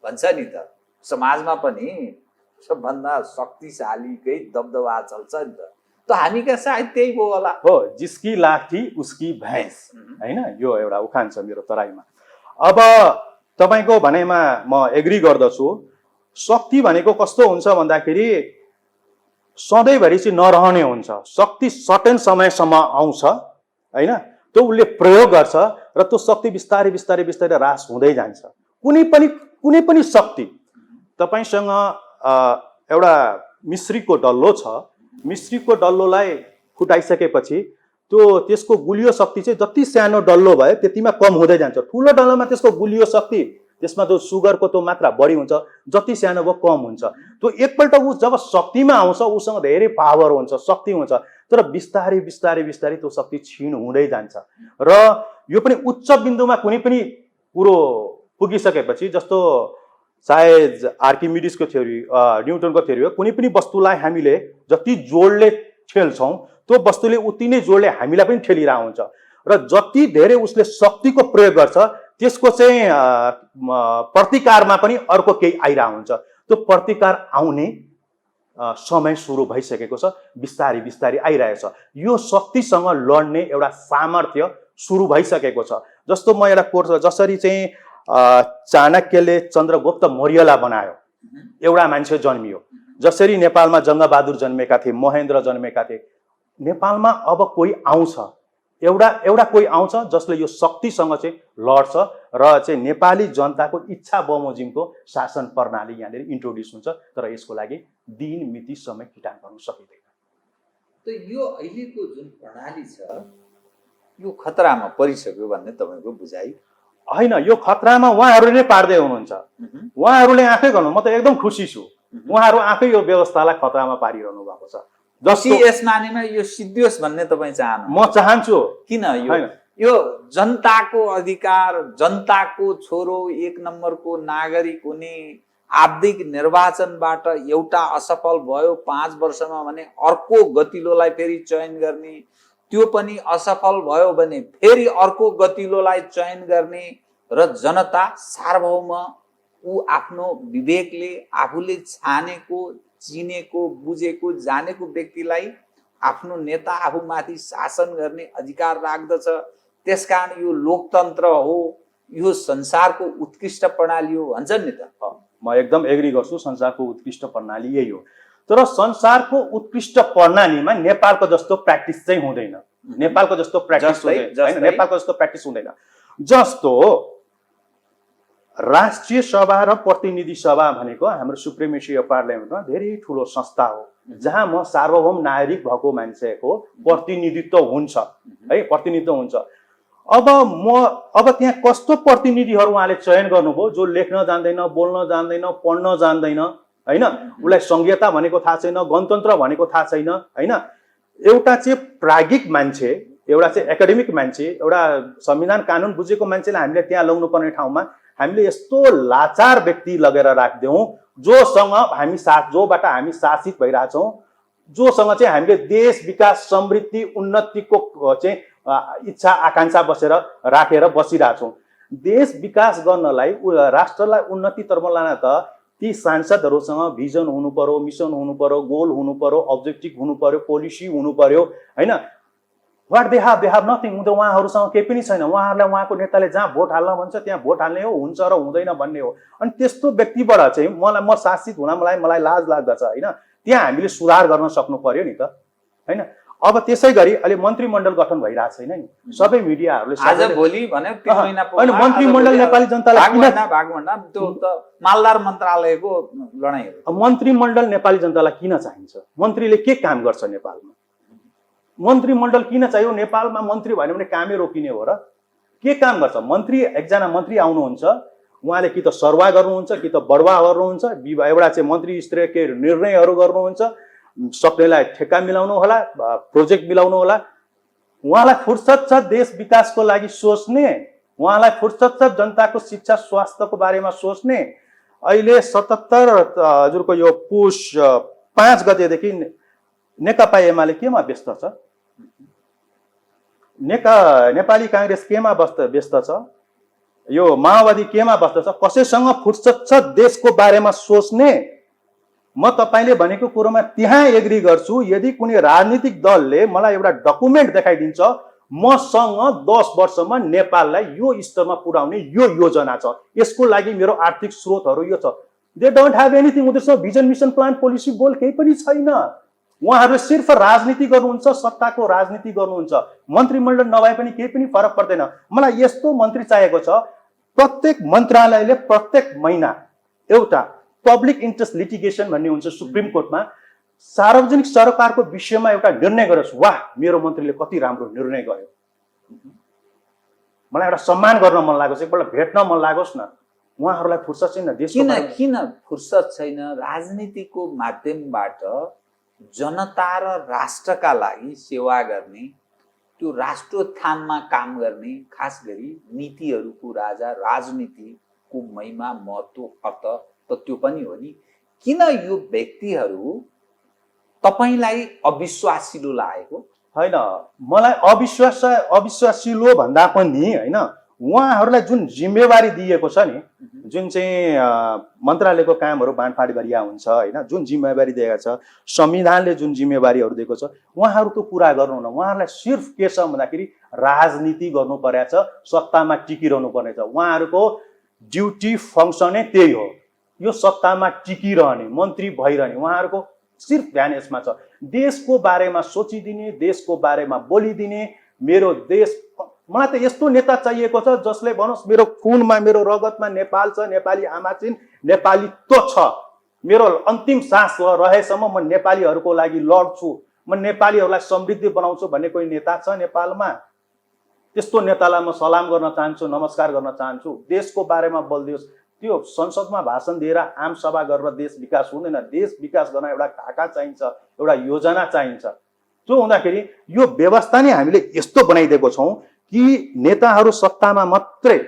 भन्छ नि त समाजमा पनि सबभन्दा शक्तिशालीकै दबदबा चल्छ नि त हामी कहाँ सायद त्यही भयो होला हो जिसकी लाठी उसकी भैंस हैन यो एउटा उखान छ मेरो तराईमा अब तपाईको भनाइमा म एग्री गर्दछु शक्ति भनेको कस्तो हुन्छ भन्दाखेरि सधैँभरि चाहिँ नरहने हुन्छ शक्ति सर्टेन समयसम्म आउँछ हैन त्यो उसले प्रयोग गर्छ र त्यो शक्ति बिस्तारै बिस्तारै बिस्तारै ह्रास हुँदै जान्छ कुनै पनि शक्ति तपाईसँग एउटा मिश्रीको डल्लो छ मिश्रीको डल्लोलाई फुटाइसकेपछि त्यसको गुलियो शक्ति चाहिँ जति सानो डल्लो भयो त्यतिमा कम हुँदै जान्छ ठुलो डल्लोमा त्यसको गुलियो शक्ति त्यसमा त्यो सुगरको त्यो मात्रा बढी हुन्छ जति सानो भयो कम हुन्छ त्यो एकपल्ट ऊ जब शक्तिमा आउँछ उसँग धेरै पावर हुन्छ शक्ति हुन्छ तर बिस्तारै बिस्तारै बिस्तारै त्यो शक्ति क्षीण हुँदै जान्छ र यो पनि उच्च बिन्दुमा कुनै पनि कुरो पुगिसकेपछि जस्तो सायद आर्किमिडिसको थ्योरी न्युटनको थ्योरी हो कुनै पनि वस्तुलाई हामीले जति जोडले ठेल्छौँ त्यो वस्तुले उति नै जोडले हामीलाई पनि ठेलिरहेको हुन्छ र जति धेरै उसले शक्तिको प्रयोग गर्छ त्यसको चाहिँ प्रतिकारमा पनि अर्को केही आइरहेको हुन्छ त्यो प्रतिकार आउने समय सुरु भइसकेको छ बिस्तारै बिस्तारै आइरहेछ यो शक्तिसँग लड्ने एउटा सामर्थ्य सुरु भइसकेको छ जस्तो म एउटा कोर्स जसरी चाहिँ चाणक्यले चन्द्रगुप्त मौर्यलाई बनायो एउटा मान्छे जन्मियो जसरी नेपालमा जङ्गबहादुर जन्मेका थिए महेन्द्र जन्मेका थिए नेपालमा अब कोही आउँछ एउटा कोही आउँछ जसले यो शक्तिसँग चाहिँ लड्छ र चाहिँ नेपाली जनताको इच्छा बमोजिमको शासन प्रणाली यहाँनिर इन्ट्रोड्युस हुन्छ तर यसको लागि दिन मिति समय किटान गर्न सकिँदैन त यो अहिलेको जुन प्रणाली छ यो खतरामा परिसक्यो भन्ने तपाईँको बुझाइ होइन यो खतरामा उहाँहरूले नै पार्दै हुनुहुन्छ उहाँहरूले आफै गर्नु म त एकदम खुसी छु उहाँहरू आफै यो व्यवस्थालाई खतरामा पारिरहनु भएको छ जसरी यस मानेमा यो सिद्धियोस् भन्ने तपाईँ चाहनु म चाहन्छु किन यो जनताको अधिकार जनताको छोरो एक नम्बरको नागरिक हुने आवधिक निर्वाचनबाट एउटा असफल भयो 5 वर्षमा भने अर्को गतिलोलाई फेरि चयन गर्ने त्यो पनि असफल भयो भने फेरि अर्को गतिलोलाई चयन गर्ने र जनता सार्वभौम ऊ आफ्नो विवेकले आफूले छानेको चिनेको बुझेको जानेको व्यक्तिलाई आफ्नो नेता आफूमाथि शासन गर्ने अधिकार राख्दछ त्यसकारण यो लोकतन्त्र हो यो संसारको उत्कृष्ट प्रणाली हो भन्छन् नि त म एकदम एग्री गर्छु संसारको उत्कृष्ट प्रणाली यही हो तर संसारको उत्कृष्ट प्रणालीमा नेपालको जस्तो प्र्याक्टिस चाहिँ हुँदैन नेपालको जस्तो प्र्याक्टिस हुँदैन नेपालको जस्तो प्र्याक्टिस हुँदैन जस्तो राष्ट्रिय सभा र प्रतिनिधि सभा भनेको हाम्रो सुप्रिमेसी अफ पार्लियामेन्टमा धेरै ठुलो संस्था हो जहाँ म सार्वभौम नागरिक भएको मान्छेको प्रतिनिधित्व हुन्छ है प्रतिनिधित्व हुन्छ अब त्यहाँ कस्तो प्रतिनिधिहरू उहाँले चयन गर्नुभयो जो लेख्न जान्दैन बोल्न जान्दैन पढ्न जान्दैन हैन उसलाई संघीयता भनेको थाहा छैन गणतन्त्र भनेको थाहा छैन हैन एउटा चाहिँ प्राज्ञिक मान्छे एउटा चाहिँ एकाडेमिक मान्छे एउटा संविधान कानुन बुझेको मान्छेलाई हामीले त्यहाँ ल्याउनु पर्ने ठाउँमा हामीले यस्तो लाचार व्यक्ति लगेर राख्दियौँ जोबाट हामी शासित भइरहेछौँ जोसँग चाहिँ हामीले देश विकास समृद्धि उन्नतिको चाहिँ इच्छा आकांक्षा राखेर बसिरहेछौँ देश विकास गर्नलाई राष्ट्रलाई उन्नतितर्फ लान त ती सांसदहरूसँग भिजन हुनु पर्यो, मिसन हुनु पर्यो, गोल हुनु पर्यो, अब्जेक्टिभ हुनु पर्यो, पोलिसी हुनु पर्यो हैन। What they have nothing. उहाँहरूसँग केही पनि छैन। उहाँहरूलाई उहाँको नेताले जहाँ भोट हाल्न भन्छ त्यहाँ भोट हाल्ने हो, हुन्छ र हुँदैन भन्ने हो। अनि त्यस्तो व्यक्तिबाट चाहिँ म शासित हुन मलाई लाज लाग्दछ हैन। त्यहाँ हामीले सुधार गर्न सक्नु पर्यो नि त हैन। अब त्यसै गरी अहिले मन्त्रीमण्डल गठन भइरहेको छैन नि। सबै मिडियाहरूले आज भोलि भने 3 महिना होइन, मन्त्रीमण्डल नेपाली जनतालाई भागभण्डा त्यो त मालदार मन्त्रालयको लडाइँ हो। मन्त्रीमण्डल नेपाली जनतालाई किन चाहिन्छ? मन्त्रीले के काम गर्छ नेपालमा? मन्त्रीमण्डल किन चाहियो? नेपालमा मन्त्री भएन भने कामै रोकिने हो र? के काम गर्छ मन्त्री? एकजना मन्त्री आउनुहुन्छ, उहाँले कि त सर्वा गर्नुहुन्छ कि त बढुवा गर्नुहुन्छ, एउटा चाहिँ मन्त्री स्तरीय निर्णयहरू गर्नुहुन्छ, सक्नेलाई ठेक्का मिलाउनु होला, प्रोजेक्ट मिलाउनु होला। उहाँलाई फुर्सद छ देश विकासको लागि सोच्ने, उहाँलाई फुर्सद छ जनताको शिक्षा स्वास्थ्यको बारेमा सोच्ने। अहिले 77 हजुरको यो पुष 5 गतेदेखि नेकपा एमाले केमा व्यस्त छ? नेपाली काङ्ग्रेस केमा व्यस्त छ? यो माओवादी केमा व्यस्त छ? कसैसँग फुर्सद छ देशको बारेमा सोच्ने? म तपाईले भनेको कुरोमा त्यहाँ एग्री गर्छु। यदि कुनै राजनीतिक दलले मलाई एउटा डकुमेन्ट देखाइदिन्छ मसँग 10 वर्षमा नेपाललाई यो स्तरमा पुर्याउने यो योजना छ, यसको लागि मेरो आर्थिक स्रोतहरू यो छ, दे डोन्ट ह्याभ एनिथिङ। उनीहरूसँग vision, mission, plan, policy, goal केही पनि छैन। उहाँहरूले सिर्फ राजनीति गर्नुहुन्छ, सत्ताको राजनीति गर्नुहुन्छ। मन्त्रीमण्डल नभए पनि केही पनि फरक पर्दैन। मलाई यस्तो मन्त्री चाहिएको छ प्रत्येक मन्त्रालयले प्रत्येक महिना एउटा पब्लिक इन्ट्रेस्ट लिटिगेसन भन्ने हुन्छ सुप्रिम कोर्टमा, सार्वजनिक सरकारको विषयमा एउटा निर्णय गरोस्। वाह, मेरो मन्त्रीले कति राम्रो निर्णय गर्यो, मलाई एउटा सम्मान गर्न मन लागोस्, एकपल्ट भेट्न मन लागोस् न। उहाँहरूलाई फुर्सद छैन देशको। किन फुर्सद छैन? राजनीतिको माध्यमबाट जनता र राष्ट्रका लागि सेवा गर्ने, त्यो राष्ट्रोत्थानमा काम गर्ने, खास गरी नीतिहरूको राजा राजनीतिको महिमा, महत्त्व, अर्थ त त्यो पनि हो नि। किन यो व्यक्तिहरू तपाईलाई अविश्वासिलो लागेको? होइन, मलाई अविश्वासिलो भन्दा पनि होइन, उहाँहरूलाई जुन जिम्मेवारी दिएको छ नि, जुन चाहिँ मन्त्रालयको कामहरू बाँडफाँड गरिया हुन्छ होइन, जुन जिम्मेवारी दिएको छ, संविधानले जुन जिम्मेवारीहरू दिएको छ, उहाँहरू त्यो पुरा गर्नु न। उहाँहरूलाई सिर्फ के छ भन्दाखेरि राजनीति गर्नु परेको छ, सत्तामा टिकिरहनु पर्ने छ। उहाँहरूको ड्युटी फङ्सनै त्यही हो, यो सत्तामा टिकिरहने, मन्त्री भइरहने। उहाँहरूको सिर्फ ध्यान यसमा छ, देशको बारेमा सोचिदिने, देशको बारेमा बोलिदिने। मेरो देश, मलाई त यस्तो नेता चाहिएको छ जसले भनोस् मेरो खुनमा, मेरो रगतमा नेपाल छ, नेपाली आमा छिन्, नेपालीत्व छ, मेरो अन्तिम सास रहेसम्म म नेपालीहरूको लागि लड्छु, म नेपालीहरूलाई समृद्धि बनाउँछु भन्ने कोही नेता छ नेपालमा? त्यस्तो नेतालाई म सलाम गर्न चाहन्छु, नमस्कार गर्न चाहन्छु। देशको बारेमा बोलिदियोस्। त्यो संसदमा भाषण दिएर आम सभा गरेर देश विकास हुँदैन। देश विकास गर्न एउटा ढाका चाहिन्छ, एउटा योजना चाहिन्छ। त्यो हुँदाखेरि यो व्यवस्था नै हामीले यस्तो बनाइदिएको छौँ कि नेताहरू सत्तामा मात्रै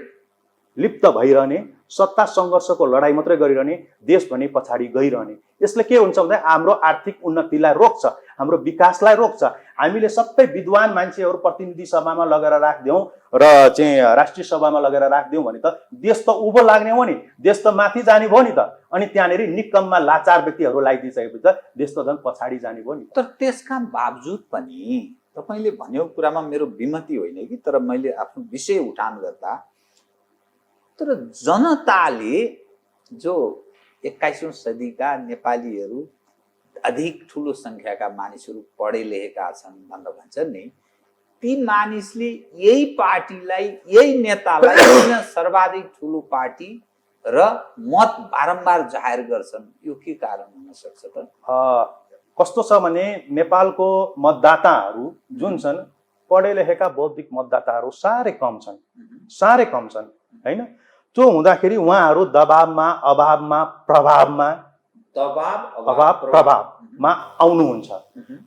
लिप्त भइरहने, सत्ता सङ्घर्षको लडाइँ मात्रै गरिरहने, देश भने पछाडि गइरहने। यसले के हुन्छ भन्दा हाम्रो आर्थिक उन्नतिलाई रोक्छ, हाम्रो विकासलाई रोक्छ। हामीले सबै विद्वान मान्छेहरू प्रतिनिधि सभामा लगेर राखिदिउँ र चाहिँ राष्ट्रिय सभामा लगेर राखिदिउँ भने त देश त उभो लाग्ने हो नि, देश त माथि जाने भयो नि त। अनि त्यहाँनिर निकममा लाचार व्यक्तिहरू लगाइदिइसकेपछि त देश त झन् पछाडि जाने भयो नि। तर त्यसका बावजुद पनि तपाईँले भनेको कुरामा मेरो विमति होइन कि, तर मैले आफ्नो विषय उठान गर्दा तर जनताले जो 21औं सदीका नेपालीहरू अधिक ठुलो संख्याका मानिसहरू पढे लेखेका छन् भनेर भन्छन् नि, ती मानिसले यही पार्टीलाई, यही नेतालाई किन सर्वाधिक ठुलो पार्टी र मत बारम्बार जाहेर गर्छन्? यो के कारण हुन सक्छ त? कस्तो छ भने नेपालको मतदाताहरू जुन छन्, पढे लेखेका बौद्धिक मतदाताहरू साह्रै कम छन् हैन। त्यो हुँदाखेरि उहाँहरू दबावमा, अभावमा, प्रभावमा प्रभावमा आउनुहुन्छ।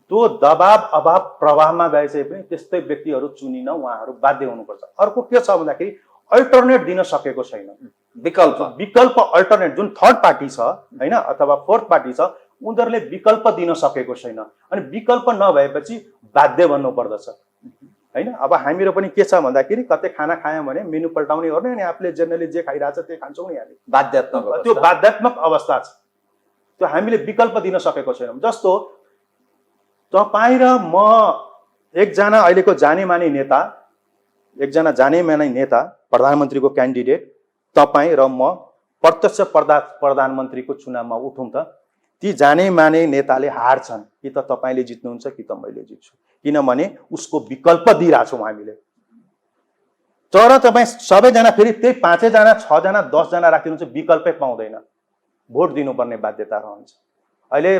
त्यो दबाव, अभाव, प्रभावमा गएपछि पनि त्यस्तै व्यक्तिहरू चुनिन उहाँहरू बाध्य हुनुपर्छ। अर्को के छ भन्दाखेरि अल्टरनेट दिन सकेको छैन, विकल्प अल्टरनेट जुन थर्ड पार्टी छ हैन अथवा फोर्थ पार्टी छ, उनीहरूले विकल्प दिन सकेको छैन। अनि विकल्प नभएपछि बाध्य बन्नु पर्दछ। होइन। अब हामीहरू पनि के छ भन्दाखेरि कतै खाना खायौँ भने मेनु पल्टाउने गर्ने अनि आफूले जेनरली जे खाइरहेछ त्यही खान्छौँ नि हामी। बाध्यात्मक त्यो बाध्यात्मक अवस्था छ, त्यो हामीले विकल्प दिन सकेको छैनौँ। जस्तो तपाईँ र म एकजना अहिलेको जानेमाने नेता, प्रधानमन्त्रीको क्यान्डिडेट तपाईँ र म प्रत्यक्ष प्रधानमन्त्रीको चुनावमा उठौँ त ती जानेमाने नेताले हार्छन् कि त तपाईँले जित्नुहुन्छ कि त मैले जित्छु, किनभने उसको विकल्प दिइरहेछौँ हामीले। तर तपाईँ सबैजना फेरि त्यही 5 जना 6 जना 10 जना राखिदिनुहुन्छ, विकल्पै पाउँदैन, भोट दिनुपर्ने बाध्यता रहन्छ। अहिले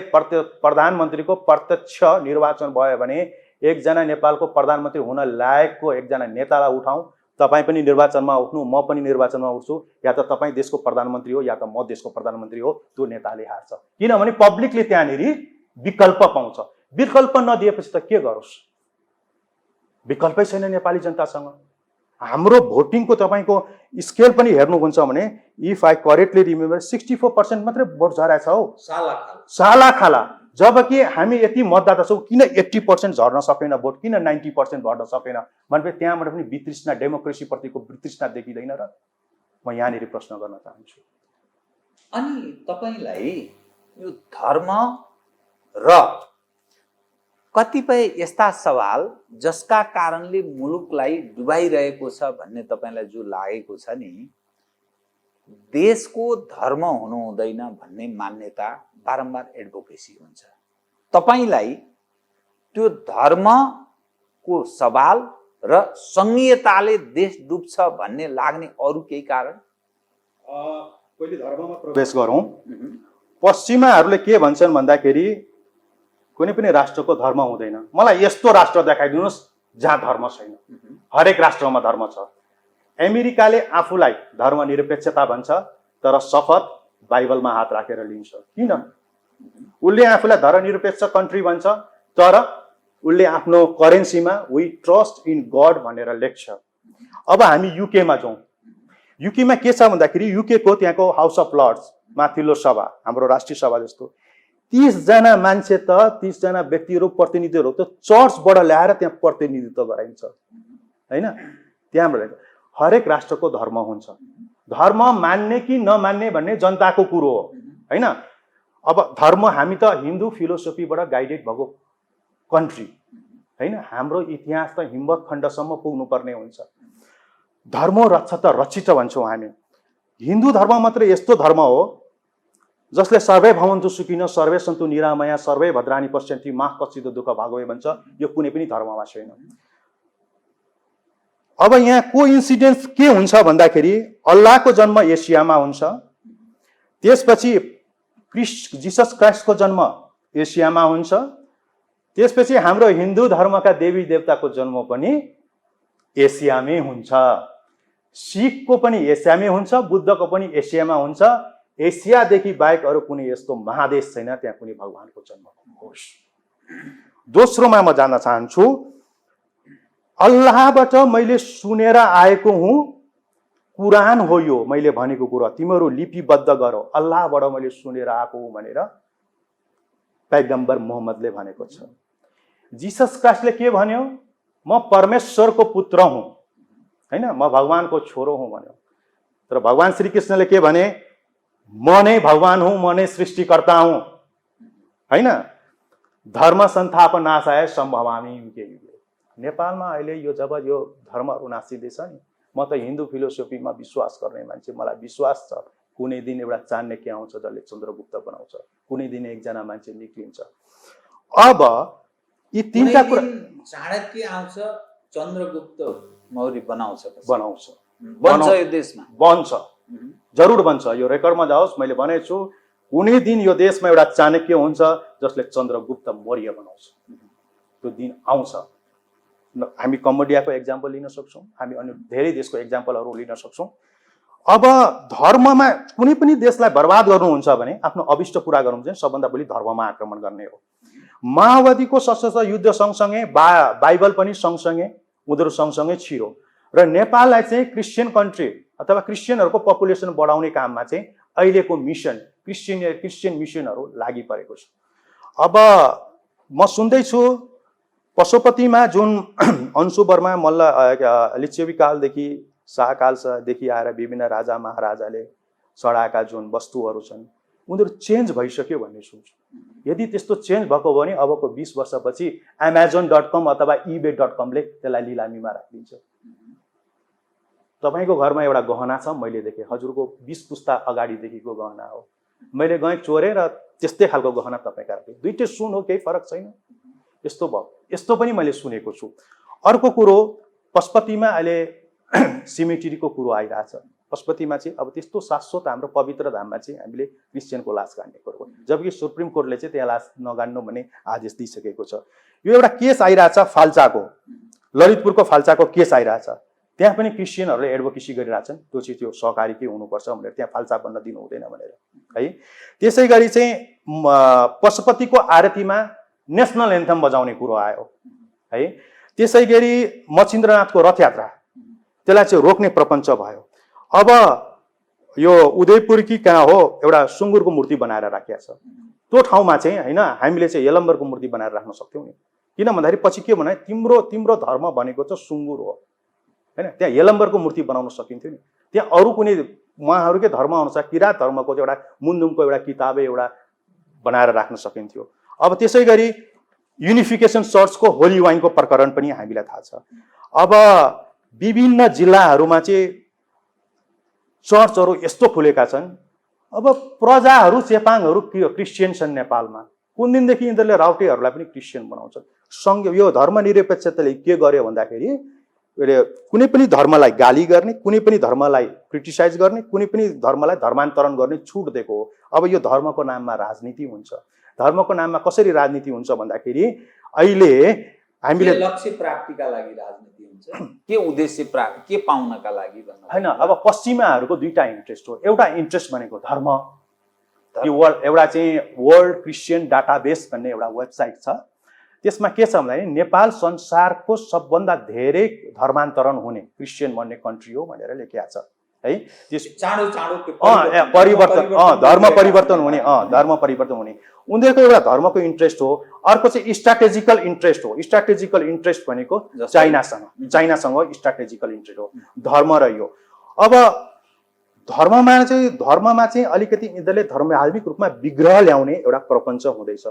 प्रधानमन्त्रीको प्रत्यक्ष निर्वाचन भयो भने एकजना नेपालको प्रधानमन्त्री हुन लायकको एकजना नेतालाई उठाउँ, तपाईँ पनि निर्वाचनमा उठ्नु, म पनि निर्वाचनमा उठ्छु, या त तपाईँ देशको प्रधानमन्त्री हो या त म देशको प्रधानमन्त्री हो, त्यो नेताले हार्छ। किनभने पब्लिकले त्यहाँनिर विकल्प पाउँछ। विकल्प नदिएपछि त के गरोस्, विकल्पै छैन नेपाली जनतासँग। हाम्रो भोटिङको तपाईँको स्केल पनि हेर्नुहुन्छ भने इफ आई करेक्टली रिमेम्बर 64% मात्रै भोट झरेछ हौ, साला खाला। जबकि हामी यति मतदाता छौँ, किन 80% झर्न सकेन भोट, किन 90% झर्न सकेन भनेपछि त्यहाँबाट पनि वितृष्णा, डेमोक्रेसीप्रतिको वितृष्णा देखिँदैन र म यहाँनिर प्रश्न गर्न चाहन्छु। अनि तपाईँलाई यो धर्म र कतिपय यस्ता सवाल जसका कारणले मुलुकलाई डुबाइरहेको छ भन्ने तपाईँलाई जो लागेको छ नि, देशको धर्म हुनु हुँदैन भन्ने मान्यता बारम्बार एडभोकेसी हुन्छ। तपाईलाई त्यो धर्मको सवाल र संघीयताले देश डुब्छ भन्ने लाग्ने अरू केही कारण? पहिले धर्ममा प्रवेश गरौँ। पश्चिमाहरूले के भन्छन् भन्दाखेरि कुनै पनि राष्ट्रको धर्म हुँदैन। मलाई यस्तो राष्ट्र देखाइदिनुहोस् जहाँ धर्म छैन। हरेक राष्ट्रमा धर्म छ। अमेरिकाले आफूलाई धर्मनिरपेक्षता भन्छ तर शपथ बाइबलमा हात राखेर लिन्छ। किन? उसले आफूलाई धर्मनिरपेक्ष कन्ट्री भन्छ तर उसले आफ्नो करेन्सीमा वी ट्रस्ट इन गड भनेर लेख्छ। अब हामी युकेमा जाउँ। युकेमा के छ भन्दाखेरि युकेको त्यहाँको हाउस अफ लर्ड्स माथिल्लो सभा, हाम्रो राष्ट्रिय सभा जस्तो 30 जना मान्छे त 30 जना व्यक्तिहरू प्रतिनिधिहरू त चर्चबाट ल्याएर त्यहाँ प्रतिनिधित्व गराइन्छ हैन। त्यहाँबाट हरेक राष्ट्रको धर्म हुन्छ। धर्म मान्ने कि नमान्ने भन्ने जनताको कुरो हो हैन। अब धर्म हामी त हिन्दू फिलोसफीबाट गाइडेड भएको कन्ट्री हैन। हाम्रो इतिहास त हिम्मत खण्डसम्म पुग्नुपर्ने हुन्छ। धर्म रक्ष त रक्षित भन्छौँ हामी। हिन्दू धर्म मात्र यस्तो धर्म हो जसले सर्वे भवन्तु सुखिनः सर्वे सन्तु निरामया सर्वे भद्राणि पश्यन्ति मा कश्चित् दुःख भागवै भन्छ। यो कुनै पनि धर्ममा छैन। अब यहाँ कोइन्सिडेन्स के हुन्छ भन्दाखेरि अल्लाहको जन्म एसियामा हुन्छ, त्यसपछि जीसस क्राइस्टको जन्म एसियामा हुन्छ, त्यसपछि हाम्रो हिन्दू धर्मका देवी देवताको जन्म पनि एसियामै हुन्छ, सिखको पनि एसियामै हुन्छ, बुद्धको पनि एसियामा हुन्छ। एसियादेखि बाहेक अरू कुनै यस्तो महादेश छैन त्यहाँ कुनै भगवानको जन्म होस्। दोस्रोमा म जान्न चाहन्छु, अल्लाहबाट मैले सुनेर आएको हुँ, कुरान हो यो मैले भनेको कुरा, तिमीहरू लिपिबद्ध गरौ, अल्लाहबाट मैले सुनेर आएको हुँ भनेर पैगम्बर मोहम्मदले भनेको छ। जीसस क्राइस्टले के भन्यो? म परमेश्वरको पुत्र हुँ हैन, म भगवानको छोरो हुँ भन्यो। तर भगवान श्री कृष्णले के भने? म नै भगवान हुँ, म नै सृष्टिकर्ता हुँ हैन। धर्म संस्थापनाशाय सम्भवामि युगे युगे। नेपालमा अहिले यो जब यो धर्महरू नासिँदैछ नि, म त हिन्दू फिलोसफीमा विश्वास गर्ने मान्छे, मलाई विश्वास छ कुनै दिन एउटा चाणक्य आउँछ जसले चन्द्रगुप्त बनाउँछ, कुनै दिन एकजना मान्छे निक्लिन्छ। अब यी तीनटा कुरा, चाणक्य आउँछ, चन्द्रगुप्त मौर्य बनाउँछ बन्छ यो देशमा बन्छ, जरुर बन्छ। यो रेकर्डमा जाओस्, मैले भनेको छु कुनै दिन यो देशमा एउटा चाणक्य हुन्छ जसले चन्द्रगुप्त मौर्य बनाउँछ। त्यो दिन आउँछ। हामी कम्बोडियाको एक्जाम्पल लिन सक्छौँ, हामी अन्य धेरै देशको एक्जाम्पलहरू लिन सक्छौँ। अब धर्ममा कुनै पनि देशलाई बर्बाद गर्नुहुन्छ भने आफ्नो अभिष्ट पुरा गर्नु चाहिँ सबभन्दा बढी धर्ममा आक्रमण गर्ने हो। माओवादीको सशस्त्र युद्ध सँगसँगै बाइबल पनि सँगसँगै, उनीहरू सँगसँगै छिरो। र नेपाललाई चाहिँ क्रिस्चियन कन्ट्री अथवा क्रिस्चियनहरूको पपुलेसन बढाउने काममा चाहिँ अहिलेको मिसन क्रिस्चियन मिसनहरू लागि परेको छ। अब म सुन्दैछु पशुपतिमा जुन अंशु वर्मा मल्ल लिच्छवी कालदेखि शाहकालदेखि आएर विभिन्न राजा महाराजाले चढाएका जुन वस्तुहरू छन् उनीहरू चेन्ज भइसक्यो भन्ने सोच्छु। यदि त्यस्तो चेन्ज भएको हो भने अबको 20 वर्षपछि Amazon.com अथवा eBay.com-ले त्यसलाई लिलामीमा राखिदिन्छ। तपाईँको घरमा एउटा गहना छ, मैले देखेँ, हजुरको 20 पुस्ता अगाडिदेखिको गहना हो, मैले गएँ चोरेँ र त्यस्तै खालको गहना तपाईँका राखेँ, दुईटै सुन हो, केही फरक छैन। यस्तो भयो, यस्तो पनि मैले सुनेको छु। अर्को कुरो, पशुपतिमा अहिले सिमेट्रीको कुरो आइरहेछ। पशुपतिमा चाहिँ अब त्यस्तो शाश्वत हाम्रो पवित्र धाममा चाहिँ हामीले क्रिस्चियनको लास गाड्ने कुरो हो, जबकि सुप्रिम कोर्टले चाहिँ त्यहाँ लास नगाड्नु भन्ने आदेश दिइसकेको छ। यो एउटा केस आइरहेछ फाल्चाको, ललितपुरको फाल्चाको केस आइरहेछ। त्यहाँ पनि क्रिस्चियनहरूले एडभोकेसी गरिरहेछन्, त्यो चाहिँ त्यो सहकारीकै हुनुपर्छ भनेर, त्यहाँ फाल्चा बन्न दिनु हुँदैन भनेर है। त्यसै गरी चाहिँ पशुपतिको आरतीमा नेसनल एन्थम बजाउने कुरो आयो है। त्यसै गरी मच्छिन्द्रनाथको रथयात्रा, त्यसलाई चाहिँ रोक्ने प्रपञ्च भयो। अब यो उदयपुर कि कहाँ हो एउटा सुँगुरको मूर्ति बनाएर राखिएको छ, त्यो ठाउँमा चाहिँ होइन हामीले चाहिँ यलम्बरको मूर्ति बनाएर राख्न सक्थ्यौँ नि। किन भन्दाखेरि पछि के भने तिम्रो धर्म भनेको चाहिँ सुँगुर हो होइन, त्यहाँ यलम्बरको मूर्ति बनाउन सकिन्थ्यो नि। त्यहाँ अरू कुनै उहाँहरूकै धर्मअनुसार किराँत धर्मको चाहिँ एउटा मुन्दुमको एउटा किताबै एउटा बनाएर राख्न सकिन्थ्यो। अब त्यसै गरी युनिफिकेसन चर्चको होली वाइनको प्रकरण पनि हामीलाई थाहा छ। अब विभिन्न जिल्लाहरूमा चाहिँ चर्चहरू यस्तो खुलेका छन्, अब प्रजाहरू चेपाङहरू क्रिस्चियन छन् नेपालमा। कुन दिनदेखि यिनीहरूले राउटेहरूलाई पनि क्रिस्चियन बनाउँछन्। यो धर्मनिरपेक्षताले के गर्यो भन्दाखेरि कुनै पनि धर्मलाई गाली गर्ने, कुनै पनि धर्मलाई क्रिटिसाइज गर्ने, कुनै पनि धर्मलाई धर्मान्तरण गर्ने छुट दिएको हो। अब यो धर्मको नाममा राजनीति हुन्छ। धर्मको नाममा कसरी राजनीति हुन्छ भन्दाखेरि अहिले हामीले लक्ष्य प्राप्तिका लागि राजनीति हुन्छ, के उद्देश्य प्राप्त, के पाउनका लागि भन्नु हैन। अब पश्चिमाहरूको दुईटा इन्ट्रेस्ट हो। एउटा इन्ट्रेस्ट भनेको धर्म, यो एउटा चाहिँ वर्ल्ड क्रिस्चियन डाटाबेस भन्ने एउटा वेबसाइट छ। त्यसमा के छ भन्दाखेरि नेपाल संसारको सबभन्दा धेरै धर्मान्तरण हुने क्रिस्चियन भन्ने कन्ट्री हो भनेर लेखिएको छ है। त्यस चाँडो परिवर्तन धर्म परिवर्तन हुने, धर्म परिवर्तन हुने उनीहरूको एउटा धर्मको इन्ट्रेस्ट हो। अर्को चाहिँ स्ट्राटेजिकल इन्ट्रेस्ट हो। स्ट्राटेजिकल इन्ट्रेस्ट भनेको चाइनासँग स्ट्राटेजिकल इन्ट्रेस्ट हो धर्म र यो। अब धर्ममा चाहिँ अलिकति यिनीहरूले धर्मात्मक रूपमा विग्रह ल्याउने एउटा प्रपञ्च हुँदैछ।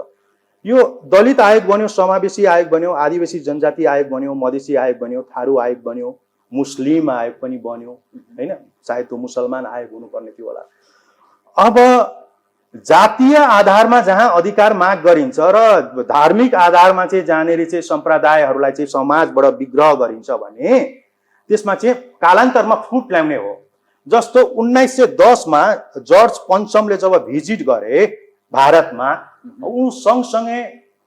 यो दलित आयोग बन्यो, समावेशी आयोग बन्यो, आदिवासी जनजाति आयोग बन्यो, मधेसी आयोग बन्यो, थारू आयोग बन्यो, मुस्लिम आयोग पनि बन्यो होइन, चाहे त्यो मुसलमान आयोग हुनुपर्ने थियो होला। अब जातीय आधारमा जहाँ अधिकार माग गरिन्छ र धार्मिक आधारमा चाहिँ जहाँनिर चाहिँ सम्प्रदायहरूलाई चाहिँ समाजबाट विग्रह गरिन्छ भने त्यसमा चाहिँ कालान्तरमा फुट ल्याउने हो। जस्तो 1910मा जर्ज पञ्चमले जब भिजिट गरे भारतमा, ऊ सँगसँगै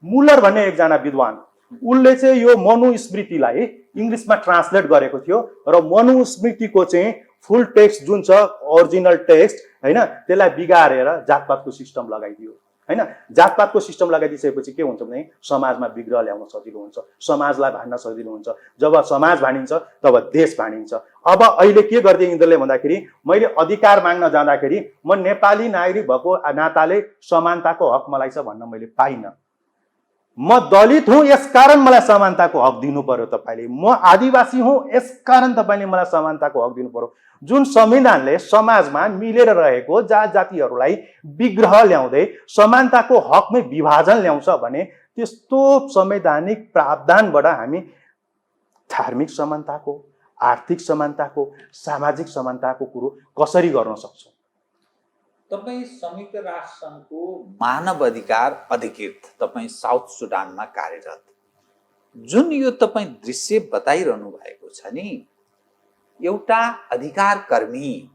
मुलर भन्ने एकजना विद्वान, उसले चाहिँ यो मनुस्मृतिलाई इङ्ग्लिसमा ट्रान्सलेट गरेको थियो र मनुस्मृतिको चाहिँ फुल टेक्स्ट जुन छ ओरिजिनल टेक्स्ट होइन, त्यसलाई बिगारेर जातपातको सिस्टम लगाइदियो होइन। जातपातको सिस्टम लगाइदिसकेपछि के हुन्छ भने समाजमा विग्रह ल्याउन सजिलो हुन्छ, समाजलाई भाड्न सजिलो हुन्छ। जब समाज भाँडिन्छ तब देश भाँडिन्छ। अब अहिले के गरिदिए यिनीहरूले भन्दाखेरि मैले अधिकार माग्न जाँदाखेरि म नेपाली नागरिक भएको नाताले समानताको हक मलाई छ भन्न मैले पाइनँ। म दलित हुँ यसकारण मलाई समानताको हक दिनु पर्यो तपाईँले, म आदिवासी हुँ यसकारण तपाईँले मलाई समानताको हक दिनु पर्यो। जुन संविधानले समाजमा मिलेर रहेको जात जातिहरूलाई विग्रह ल्याउँदै समानताको हकमै विभाजन ल्याउँछ भने त्यस्तो संवैधानिक प्रावधानबाट हामी धार्मिक समानताको, आर्थिक समानताको, सामाजिक समानताको कुरो कसरी गर्न सक्छौँ? तपाईँ संयुक्त राष्ट्र सङ्घको मानव अधिकार अधिकृत, तपाईँ साउथ सुडानमा कार्यरत, जुन यो तपाईँ दृश्य बताइरहनु भएको छ नि, एउटा अधिकार कर्मी,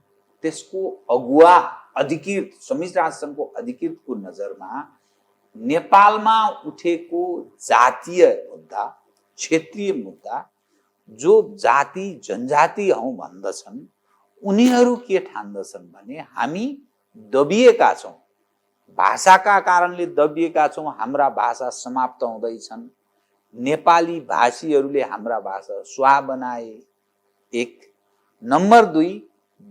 त्यसको अगुवा अधिकृत, संयुक्त राष्ट्र सङ्घको अधिकृतको नजरमा नेपालमा उठेको जातीय मुद्दा, क्षेत्रीय मुद्दा, जो जाति जनजाति हौँ भन्दछन्, उनीहरू के ठान्दछन् भने हामी दबिएका छौँ, भाषाका कारणले दबिएका छौँ, हाम्रा भाषा समाप्त हुँदैछन्, नेपाली भाषीहरूले हाम्रा भाषा स्वाहा बनाए। एक नम्बर 2,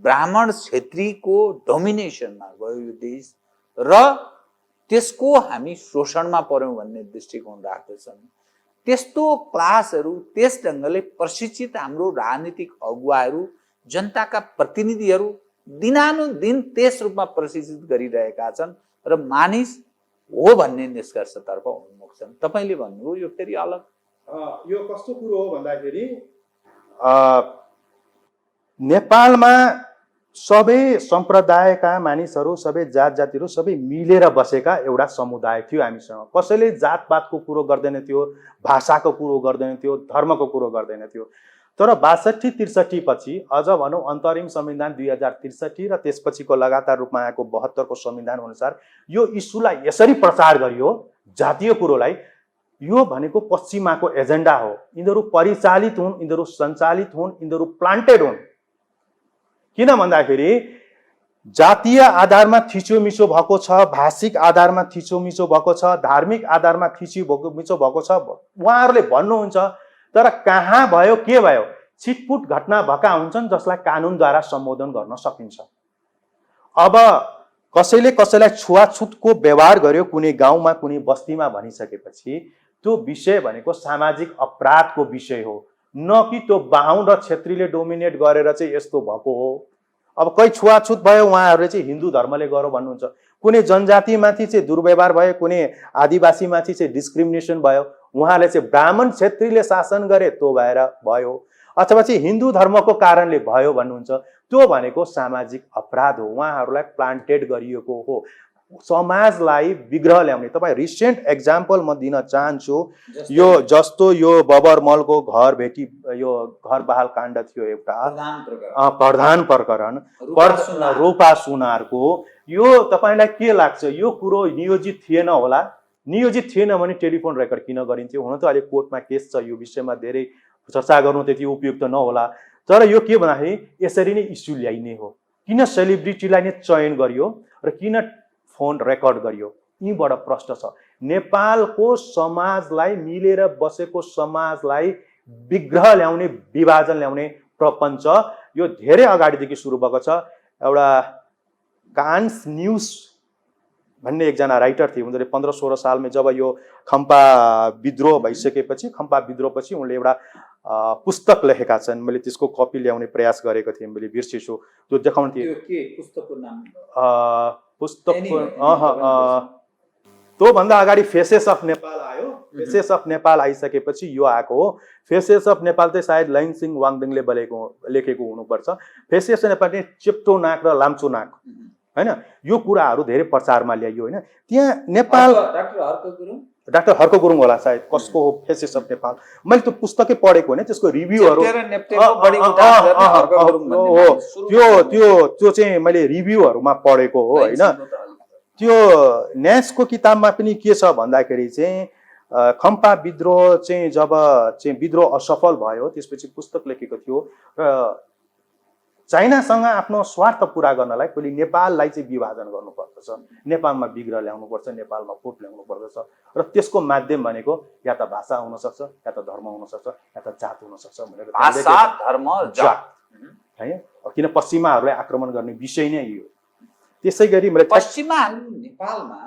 ब्राह्मण क्षेत्रीको डोमिनेसनमा गयो यो देश र त्यसको हामी शोषणमा पर्यौँ भन्ने दृष्टिकोण राख्दछन्। त्यस्तो क्लासहरू त्यस ढङ्गले प्रशिक्षित हाम्रो राजनीतिक अगुवाहरू जनताका प्रतिनिधिहरू दिनानुदिन त्यस रूपमा प्रशिक्षित गरिरहेका छन् र मानिस हो भन्ने निष्कर्षतर्फ उन्मुख छन्। तपाईँले भन्नुभयो यो फेरि अलग। यो कस्तो कुरो हो भन्दाखेरि नेपालमा सबै सम्प्रदायका मानिसहरू, सबै जात जातिहरू सबै मिलेर बसेका एउटा समुदाय थियो हामीसँग। कसैले जातपातको कुरो गर्दैन थियो, भाषाको कुरो गर्दैन थियो, धर्मको कुरो गर्दैन थियो। तर 62-63 पछि अझ भनौँ अन्तरिम संविधान 2063 र त्यसपछिको लगातार रूपमा आएको 72 को संविधान अनुसार यो इस्युलाई यसरी प्रचार गरियो, जातीय कुरोलाई। यो भनेको पश्चिमाको एजेन्डा हो। यिनीहरू परिचालित हुन्, यिनीहरू सञ्चालित हुन्, यिनीहरू प्लान्टेड हुन्। किन भन्दाखेरि जातीय आधारमा थिचोमिचो भएको छ, भाषिक आधारमा थिचोमिचो भएको छ, धार्मिक आधारमा थिचोमिचो भएको छ उहाँहरूले भन्नुहुन्छ। तर कहाँ भयो, के भयो? छिटपुट घटना भएका हुन्छन् जसलाई कानुनद्वारा सम्बोधन गर्न सकिन्छ। अब कसैले कसैलाई छुवाछुतको व्यवहार गर्यो कुनै गाउँमा, कुनै बस्तीमा भनिसकेपछि त्यो विषय भनेको सामाजिक अपराधको विषय हो, न कि त्यो बाहुन र छेत्रीले डोमिनेट गरेर चाहिँ यस्तो भएको हो। अब कोही छुवाछुत भयो उहाँहरूले चाहिँ हिन्दू धर्मले गरो भन्नुहुन्छ, कुनै जनजातिमाथि चाहिँ दुर्व्यवहार भयो, कुनै आदिवासीमाथि चाहिँ डिस्क्रिमिनेसन भयो, उहाँले चाहिँ ब्राह्मण क्षेत्रीले शासन गरे त्यो भएर भयो, अथवा चाहिँ हिन्दू धर्मको कारणले भयो भन्नुहुन्छ। त्यो भनेको सामाजिक अपराध हो, उहाँहरूलाई प्लान्टेड गरिएको हो, समाजलाई विग्रह ल्याउने। तपाईँ रिसेन्ट एक्जाम्पल म दिन चाहन्छु। यो जस्तो यो बबरमलको घर भेटी यो घर बहाल काण्ड थियो एउटा प्रधान प्रकरण रोपा सुनारको। यो तपाईँलाई के लाग्छ यो कुरो नियोजित थिएन होला? नियोजित थिएन भने टेलिफोन रेकर्ड किन गरिन्थ्यो? हुन त अहिले कोर्टमा केस छ, यो विषयमा धेरै चर्चा गर्नु त्यति उपयुक्त नहोला। तर यो के भन्दाखेरि यसरी नै इस्यु ल्याइने हो। किन सेलिब्रिटीलाई नै चयन गरियो र किन फोन रेकर्ड गरियो? यहीँबाट प्रश्न छ। नेपालको समाजलाई, मिलेर बसेको समाजलाई विग्रह ल्याउने, विभाजन ल्याउने प्रपञ्च यो धेरै अगाडिदेखि सुरु भएको छ। एउटा कान्स न्युज भन्ने एकजना राइटर थिए, उनीहरूले 15-16 सालमा जब यो खम्पा विद्रोह भइसकेपछि, खम्पा विद्रोहपछि उनले एउटा पुस्तक लेखेका छन्। मैले त्यसको कपी ल्याउने प्रयास गरेको थिएँ, मैले बिर्सेछु। त्यो देखाउनु थियो। पुस्तकको नाम पुस्तकको त्योभन्दा अगाडि फेसेस अफ नेपाल आयो। फेसेस अफ नेपाल आइसकेपछि यो आएको हो। फेसेस अफ नेपाल चाहिँ सायद लैनसिंह वाङदेङले लेखेको हुनुपर्छ। फेसेस अफ नेपाल चाहिँ चेप्टो नाक र लाम्चो नाक हैन, यो कुराहरू धेरै प्रचारमा ल्याइयो हैन। त्यहाँ नेपाल डाक्टर हर्क गुरुङ होला सायद, कसको हो फेसेस अफ नेपाल। मैले त्यो पुस्तकै पढेको होइन, त्यसको रिभ्यूहरू त्यो चाहिँ मैले रिभ्यूहरूमा पढेको हो होइन। त्यो न्यासको किताबमा पनि के छ भन्दाखेरि चाहिँ खम्पा विद्रोह चाहिँ जब चाहिँ विद्रोह असफल भयो त्यसपछि पुस्तक लेखेको थियो र चाइनासँग आफ्नो स्वार्थ पुरा गर्नलाई पहिले नेपाललाई चाहिँ विभाजन गर्नुपर्दछ, नेपालमा विग्रह ल्याउनुपर्छ, नेपालमा फुट ल्याउनु पर्दछ र त्यसको माध्यम भनेको या त भाषा हुनसक्छ, या त धर्म हुनसक्छ, या त जात हुनसक्छ भनेर। भाषा, धर्म, जात हैन, किन पश्चिमाहरूलाई आक्रमण गर्ने विषय नै यो। त्यसै गरी मैले पश्चिमाहरू नेपालमा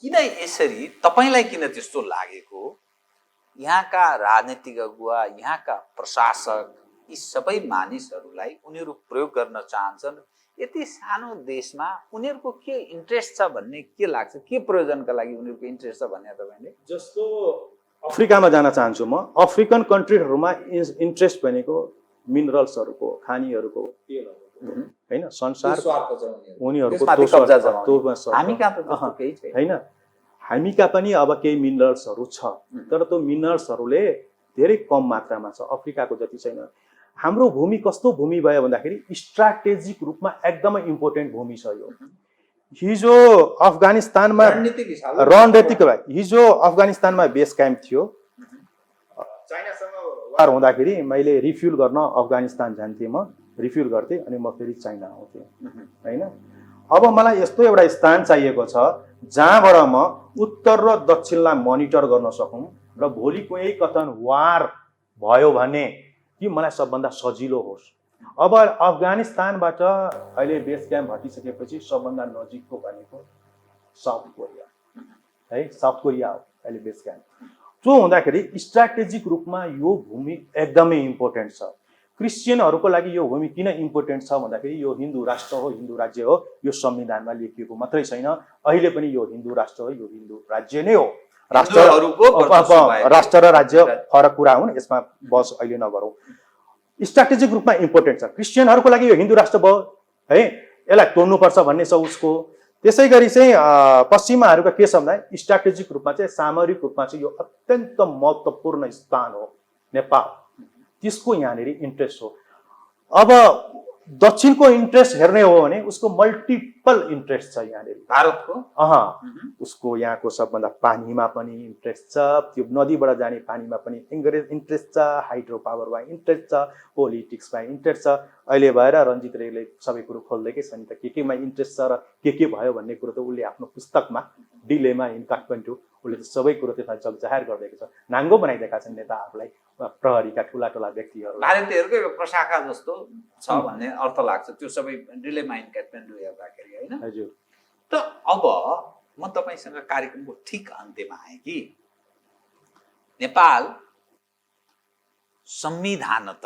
किन यसरी, तपाईँलाई किन त्यस्तो लागेको? यहाँका राजनीतिक अगुवा, यहाँका प्रशासक, यी सबै मानिसहरूलाई उनीहरू प्रयोग गर्न चाहन्छन्। यति सानो देशमा उनीहरूको के इन्ट्रेस्ट छ भन्ने के लाग्छ? के प्रयोजनका लागि उनीहरूको इन्ट्रेस्ट छ भन्ने तपाईँले? जस्तो अफ्रिकामा जान चाहन्छु म। अफ्रिकन कन्ट्रीहरूमा इन्ट्रेस्ट भनेको मिनरल्सहरूको, खानीहरूको, होइन, संसार उनीहरूको होइन। हामी कहाँ पनि अब केही मिनरल्सहरू छ, तर त्यो मिनरल्सहरूले धेरै कम मात्रामा छ, अफ्रिकाको जति छैन। हाम्रो भूमि कस्तो भूमि भयो भन्दाखेरि स्ट्राटेजिक रूपमा एकदमै इम्पोर्टेन्ट भूमि छ यो। हिजो अफगानिस्तानमा रणनीतिक हिजो अफगानिस्तानमा बेस क्याम्प थियो। चाइनासँग वार हुँदाखेरि मैले रिफ्युल गर्न अफगानिस्तान जान्थेँ, म रिफ्युल गर्थेँ अनि म फेरि चाइना आउँथेँ होइन। अब मलाई यस्तो एउटा स्थान चाहिएको छ जहाँबाट म उत्तर र दक्षिणलाई मोनिटर गर्न सकौँ र भोलि कुनै कथन वार भयो भने कि मलाई सबभन्दा सजिलो होस्। अब अफगानिस्तानबाट अहिले बेस क्याम्प हटिसकेपछि सबभन्दा नजिकको भनेको साउथ कोरिया है, साउथ कोरिया हो अहिले बेस क्याम्प। त्यो हुँदाखेरि स्ट्राटेजिक रूपमा यो भूमि एकदमै इम्पोर्टेन्ट छ। क्रिस्चियनहरूको लागि यो भूमि किन इम्पोर्टेन्ट छ भन्दाखेरि यो हिन्दू राष्ट्र हो, हिन्दू राज्य हो, यो संविधानमा लेखिएको मात्रै छैन, अहिले पनि यो हिन्दू राष्ट्र हो, यो हिन्दू राज्य नै हो। राष्ट्र र राज्य फरक कुरा हुन्, यसमा बस अहिले नगरौँ। स्ट्राटेजिक रूपमा इम्पोर्टेन्ट छ। क्रिस्चियनहरूको लागि यो हिन्दू राष्ट्र भयो है, यसलाई तोड्नुपर्छ भन्ने छ उसको। त्यसै गरी चाहिँ पश्चिमाहरूका के छ भन्दा स्ट्राटेजिक रूपमा चाहिँ सामरिक रूपमा चाहिँ यो अत्यन्त महत्त्वपूर्ण स्थान हो नेपाल, त्यसको यहाँनिर इन्ट्रेस्ट हो। अब दक्षिणको इन्ट्रेस्ट हेर्ने हो भने उसको मल्टिपल इन्ट्रेस्ट छ यहाँनिर भारतको। उसको यहाँको सबभन्दा पानीमा पनि इन्ट्रेस्ट छ, त्यो नदीबाट जाने पानीमा पनि इन्ट्रेस्ट छ, हाइड्रो पावरमा इन्ट्रेस्ट छ, पोलिटिक्समा इन्ट्रेस्ट छ। अहिले भएर रञ्जित रेले सबै कुरो खोल्दैकै छ नि त, केमा इन्ट्रेस्ट छ र के भयो भन्ने कुरो त उसले आफ्नो पुस्तकमा डिलेमा इन काठमाडौँ उसले त सबै कुरो त्यसमा जगजाहेर गरिदिएको छ। नाङ्गो बनाइदिएका छन् नेताहरूलाई, प्रहरीका ठुला ठुला व्यक्तिहरू। भारतीयहरूकै प्रशाखा जस्तो छ भन्ने अर्थ लाग्छ त्यो सबै डिलेमा इन काठमाडौँ हेर्दाखेरि, होइन? हजुर। त अब म तपाईँसँग कार्यक्रमको ठिक अन्त्यमा आएँ कि नेपाल संविधानत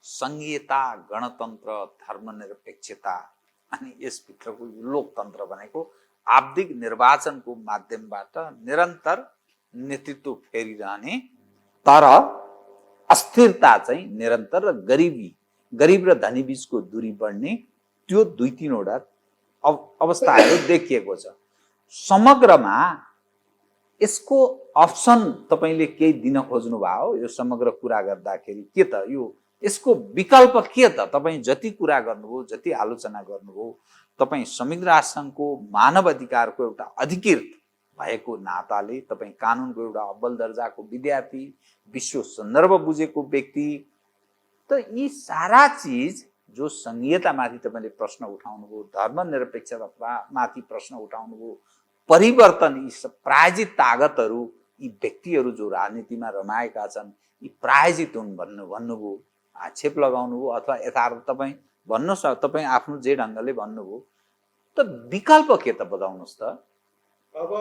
संघीयता, गणतन्त्र, धर्मनिरपेक्षता अनि यसभित्रको लोकतन्त्र भनेको आवधिक निर्वाचनको माध्यमबाट निरन्तर नेतृत्व फेरिरहने, तर अस्थिरता चाहिँ निरन्तर र गरिब र धनी बीचको दूरी बढ्ने, त्यो 2-3वटा अवस्थाहरू देखिएको छ। समग्रमा यसको अप्सन तपाईँले केही दिन खोज्नु भयो यो समग्र कुरा गर्दाखेरि? के त यो यसको विकल्प के त? तपाईँ जति कुरा गर्नुभयो, जति आलोचना गर्नुभयो, तपाईँ संयुक्त राष्ट्रसङ्घको मानव अधिकारको एउटा अधिकृत भएको नाताले, तपाईँ कानुनको एउटा अब्बल दर्जाको विद्यार्थी, विश्व सन्दर्भ बुझेको व्यक्ति, त यी सारा चिज जो संघीयतामाथि तपाईँले प्रश्न उठाउनुभयो, धर्मनिरपेक्षतामाथि प्रश्न उठाउनुभयो, परिवर्तन, यी प्रायोजित तागतहरू, यी व्यक्तिहरू जो राजनीतिमा रमाएका छन् यी प्रायोजित हुन् भन्नुभयो, आक्षेप लगाउनुभयो अथवा यथार्थ तपाईँ भन्नुहोस् न, तपाईँ आफ्नो जे ढङ्गले भन्नुभयो। त विकल्प के त बताउनुहोस् त? अब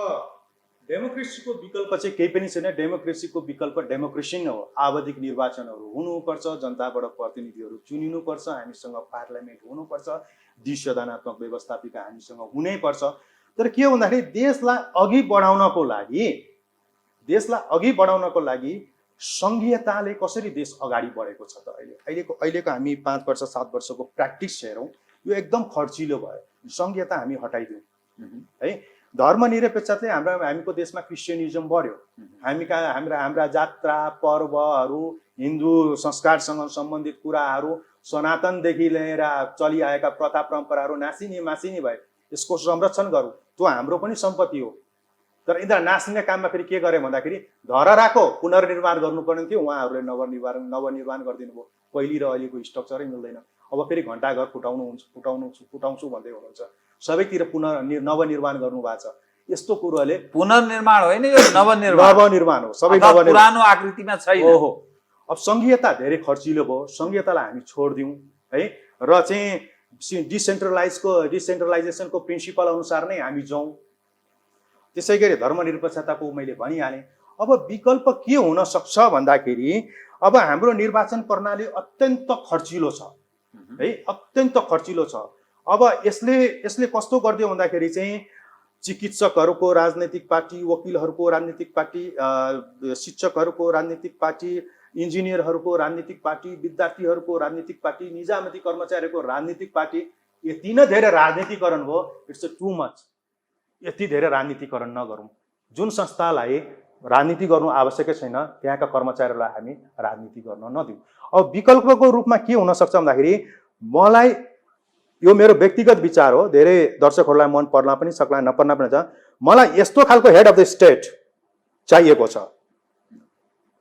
डेमोक्रेसीको विकल्प चाहिँ केही पनि छैन। डेमोक्रेसीको विकल्प डेमोक्रेसी नै हो। आवधिक निर्वाचनहरू हुनुपर्छ, जनताबाट प्रतिनिधिहरू चुनिनुपर्छ, हामीसँग पार्लियामेन्ट हुनुपर्छ, द्विसदनात्मक व्यवस्थापिका हामीसँग हुनैपर्छ। तर के हो भन्दाखेरि देशलाई अघि बढाउनको लागि सङ्घीयताले कसरी देश अगाडि बढेको छ त अहिलेको हामी 5 वर्ष 7 वर्षको प्र्याक्टिस हेरौँ, यो एकदम खर्चिलो भयो। सङ्घीयता हामी हटाइदिउँ है। धर्मनिरपेक्षताले हामीको देशमा क्रिस्चियनिजम बढ्यो। हाम्रा जात्रा पर्वहरू, हिन्दू संस्कारसँग सम्बन्धित कुराहरू, सनातनदेखि लिएर चलिआएका प्रथा परम्पराहरू नासिनी भए। यसको संरक्षण गरौँ, त्यो हाम्रो पनि सम्पत्ति हो। तर यिनीहरू नासिने काममा फेरि के गरे भन्दाखेरि धरहराको पुनर्निर्माण गर्नुपर्ने थियो, उहाँहरूले नवनिर्माण गरिदिनु भयो। पहिले र अहिलेको स्ट्रक्चरै मिल्दैन। अब फेरि घन्टाघर फुटाउँछु भन्दै हुनुहुन्छ। सबैतिर नवनिर्माण गर्नु भएको छ। यस्तो कुरोले पुनर्निर्माण होइन, यो नवनिर्माण हो। सबै पुरानो आकृतिमा छैन। ओहो, अब सङ्घीयता धेरै खर्चिलो भयो। सङ्घीयतालाई हामी छोडिदिउँ है, र चाहिँ डिसेन्ट्रलाइजेसनको प्रिन्सिपल अनुसार नै हामी जाउँ। त्यसै गरी धर्मनिरपेक्षताको मैले भनिहालेँ। अब विकल्प के हुन सक्छ भन्दाखेरि अब हाम्रो निर्वाचन प्रणाली अत्यन्त खर्चिलो छ है, अत्यन्त खर्चिलो छ। अब यसले कस्तो गरिदियो भन्दाखेरि चाहिँ चिकित्सकहरूको राजनैतिक पार्टी, वकिलहरूको राजनीतिक पार्टी, शिक्षकहरूको राजनीतिक पार्टी, इन्जिनियरहरूको राजनीतिक पार्टी, विद्यार्थीहरूको राजनीतिक पार्टी, निजामती कर्मचारीहरूको राजनीतिक पार्टी, यति नै धेरै राजनीतिकरण भयो। It's too much. यति धेरै राजनीतिकरण नगरौँ। जुन संस्थालाई राजनीति गर्नु आवश्यकै छैन त्यहाँका कर्मचारीहरूलाई हामी राजनीति गर्न नदिउँ। अब विकल्पको रूपमा के हुनसक्छ भन्दाखेरि मलाई यो मेरो व्यक्तिगत विचार हो, धेरै दर्शकहरूलाई मन पर्न पनि सक्ला नपर्न पनि छ। मलाई यस्तो खालको हेड अफ द स्टेट चाहिएको छ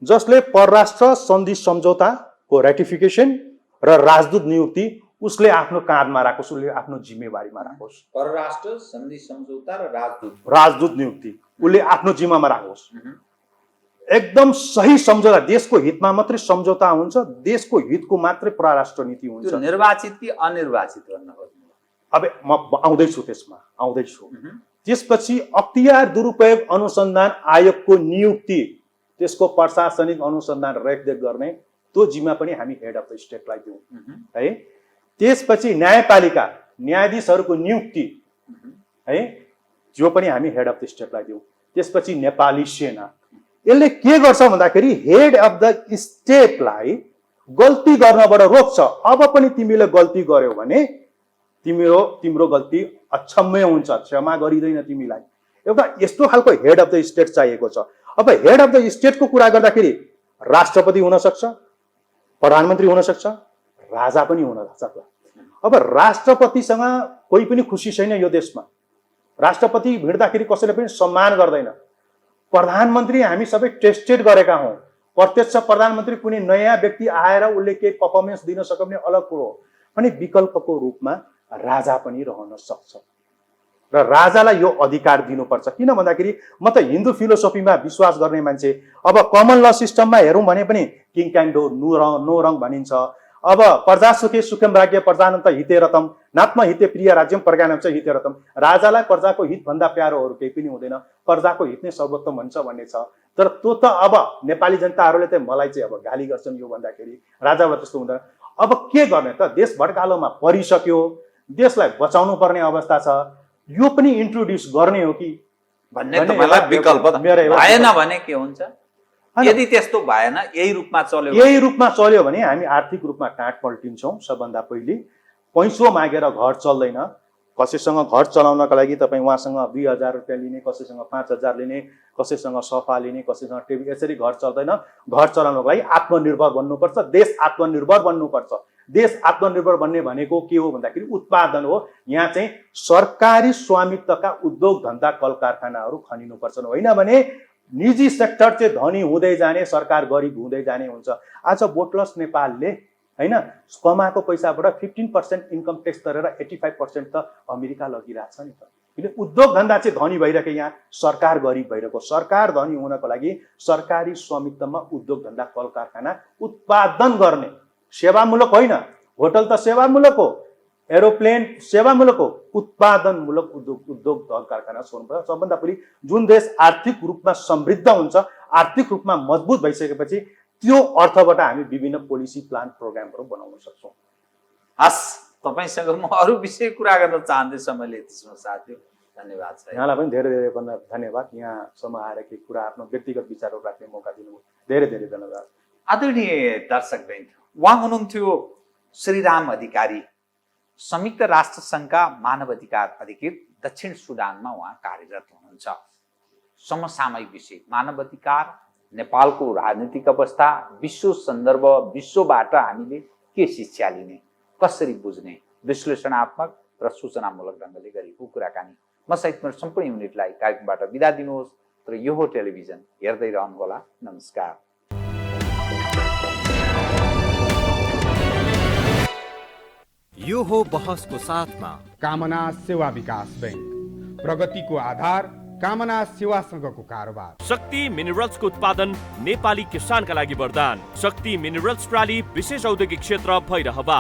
जसले परराष्ट्र सन्धि सम्झौताको रेटिफिकेसन र राजदूत नियुक्ति उसले आफ्नो काँधमा राखोस्, उसले आफ्नो जिम्मेवारीमा राखोस्। परराष्ट्र सन्धि सम्झौता र राजदूत नियुक्ति उसले आफ्नो जिम्मामा राखोस्। एकदम सही सम्झौता, देशको हितमा मात्रै सम्झौता हुन्छ, देशको हितको मात्रै परराष्ट्र नीति हुन्छ। निर्वाचित कि अनिर्वाचित गर्न खोज्नु? अब म आउँदैछु त्यसमा, आउँदैछु। त्यसपछि अख्तियार दुरुपयोग अनुसन्धान आयोगको नियुक्ति त्यसको प्रशासनिक अनुसन्धान रेखदेख गर्ने त्यो जिम्मा पनि हामी हेड अफ द स्टेटलाई दिउँ है। त्यसपछि न्यायपालिका न्यायाधीशहरूको नियुक्ति है त्यो पनि हामी हेड अफ द स्टेटलाई दिउँ। त्यसपछि नेपाली सेना यसले के गर्छ भन्दाखेरि हेड अफ द स्टेटलाई गल्ती गर्नबाट रोक्छ। अब पनि तिमीले गल्ती गर्यौ भने तिम्रो गल्ती अक्षम्य हुन्छ, क्षमा गरिँदैन तिमीलाई। एउटा यस्तो खालको हेड अफ द स्टेट चाहिएको छ। अब हेड अफ द स्टेटको कुरा गर्दाखेरि राष्ट्रपति हुन सक्छ, प्रधानमन्त्री हुन सक्छ, राजा पनि हुन सक्छ। अब राष्ट्रपतिसँग कोही पनि खुसी छैन यो देशमा। राष्ट्रपति भिड्दाखेरि कसैले पनि सम्मान गर्दैन। प्रधानमन्त्री हामी सबै टेस्टेड गरेका हौँ। प्रत्यक्ष प्रधानमन्त्री कुनै नयाँ व्यक्ति आएर उसले केही पर्फर्मेन्स दिन सक्यो भने अलग कुरो हो, अनि विकल्पको रूपमा राजा पनि रहन सक्छ र राजालाई यो अधिकार दिनुपर्छ। किन भन्दाखेरि म त हिन्दू फिलोसफीमा विश्वास गर्ने मान्छे। अब कमन ल सिस्टममा हेरौँ भने पनि किङ क्यान डू नो रङ भनिन्छ। अब प्रजा सुखे सुखम राज्य प्रजानन्त हितेरतम नात्म हिते प्रिय राज्यम प्रज्ञानम च हितेरतम। राजालाई प्रजाको हित भन्दा प्यारो अरू केही पनि हुँदैन, प्रजाको हित नै सर्वोत्तम भन्छ भन्ने छ। तर त्यो त अब नेपाली जनताहरूले चाहिँ मलाई चाहिँ अब गाली गर्छन् यो भन्दाखेरि राजाबाट त्यस्तो हुँदैन। अब के गर्ने त, देश भड्कालोमा परिसक्यो, देशलाई बचाउनु पर्ने अवस्था छ। यो पनि इन्ट्रोड्युस गर्ने हो कि भन्ने तपाईँलाई विकल्प भएन भने के हुन्छ? यदि त्यस्तो भएन, यही रूपमा चल्यो भने हामी आर्थिक रूपमा टाँट पल्टिन्छौँ। सबभन्दा पहिले पैसो मागेर घर चल्दैन। कसैसँग घर चलाउनका लागि तपाईँ उहाँसँग 2000 रुपियाँ लिने, कसैसँग 5000 लिने, कसैसँग सफा लिने, कसैसँग टेबल, यसरी घर चल्दैन। घर चलाउनको लागि आत्मनिर्भर बन्नुपर्छ, देश आत्मनिर्भर बन्नुपर्छ। देश आत्मनिर्भर बन्ने भनेको के हो भन्दाखेरि उत्पादन हो। यहाँ चाहिँ सरकारी स्वामित्वका उद्योग धन्दा कल कारखानाहरू खनिनुपर्छन्, होइन भने निजी सेक्टर चाहिँ धनी हुँदै जाने, सरकार गरिब हुँदै जाने हुन्छ। आज बोटलस नेपालले होइन कमाएको पैसाबाट 15% इन्कम ट्याक्स तरेर 85% त अमेरिका लगिरहेछ नि त। किन उद्योग धन्दा चाहिँ धनी भइरहेको, यहाँ सरकार गरिब भइरहेको। सरकार धनी हुनको लागि सरकारी स्वामित्वमा उद्योग धन्दा कल कारखाना उत्पादन गर्ने, सेवामूलक होइन। होटल त सेवामूलक हो, एरोप्लेन सेवामूलक हो, उत्पादनमूलक उद्योग कल कारखाना छोड्नुपर्छ। सबभन्दा पहिले जुन देश आर्थिक रूपमा समृद्ध हुन्छ, आर्थिक रूपमा मजबुत भइसकेपछि त्यो अर्थबाट हामी विभिन्न पोलिसी प्लान प्रोग्रामहरू बनाउन सक्छौँ। हस्, तपाईँसँग म अरू विषय कुरा गर्न चाहन्छु, समयले त्यसमा साथ दियो। धन्यवाद छ यहाँलाई पनि धेरै धेरै धन्यवाद। यहाँसम्म आएर केही कुरा आफ्नो व्यक्तिगत विचारहरू राख्ने मौका दिनुभयो, धेरै धेरै धन्यवाद। आदरणीय दर्शकवृन्द, उहाँ हुनुहुन्थ्यो श्रीराम अधिकारी, संयुक्त राष्ट्र सङ्घका मानव अधिकार अधिकृत, दक्षिण सुडानमा उहाँ कार्यरत हुनुहुन्छ। समसामयिक विषय मानव अधिकार, नेपालको राजनीतिक अवस्था, विश्व सन्दर्भ, विश्वबाट हामीले के शिक्षा लिने, कसरी बुझ्ने, विश्लेषणात्मक र सूचनामूलक ढङ्गले गरेको कुराकानी। म सहित मेरो सम्पूर्ण युनिटलाई कार्यक्रमबाट बिदा दिनुहोस्, तर यो हो टेलिभिजन, हेर्दै रहनुहोला। नमस्कार। यो हो बहसको साथमा कामना सेवा विकास बैंक, प्रगतिको आधार कामना सेवासँगको कारोबार। शक्ति मिनरल्सको उत्पादन नेपाली किसानका लागि वरदान। शक्ति मिनरल्स प्राली विशेष औद्योगिक क्षेत्र Bhairahawa.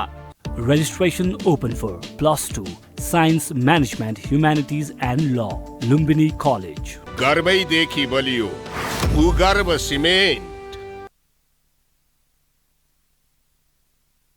Registration open for +2 Science Management Humanities and Law, Lumbini College. गर्वैदेखि बलियो भूगर्भ सिमेन्ट।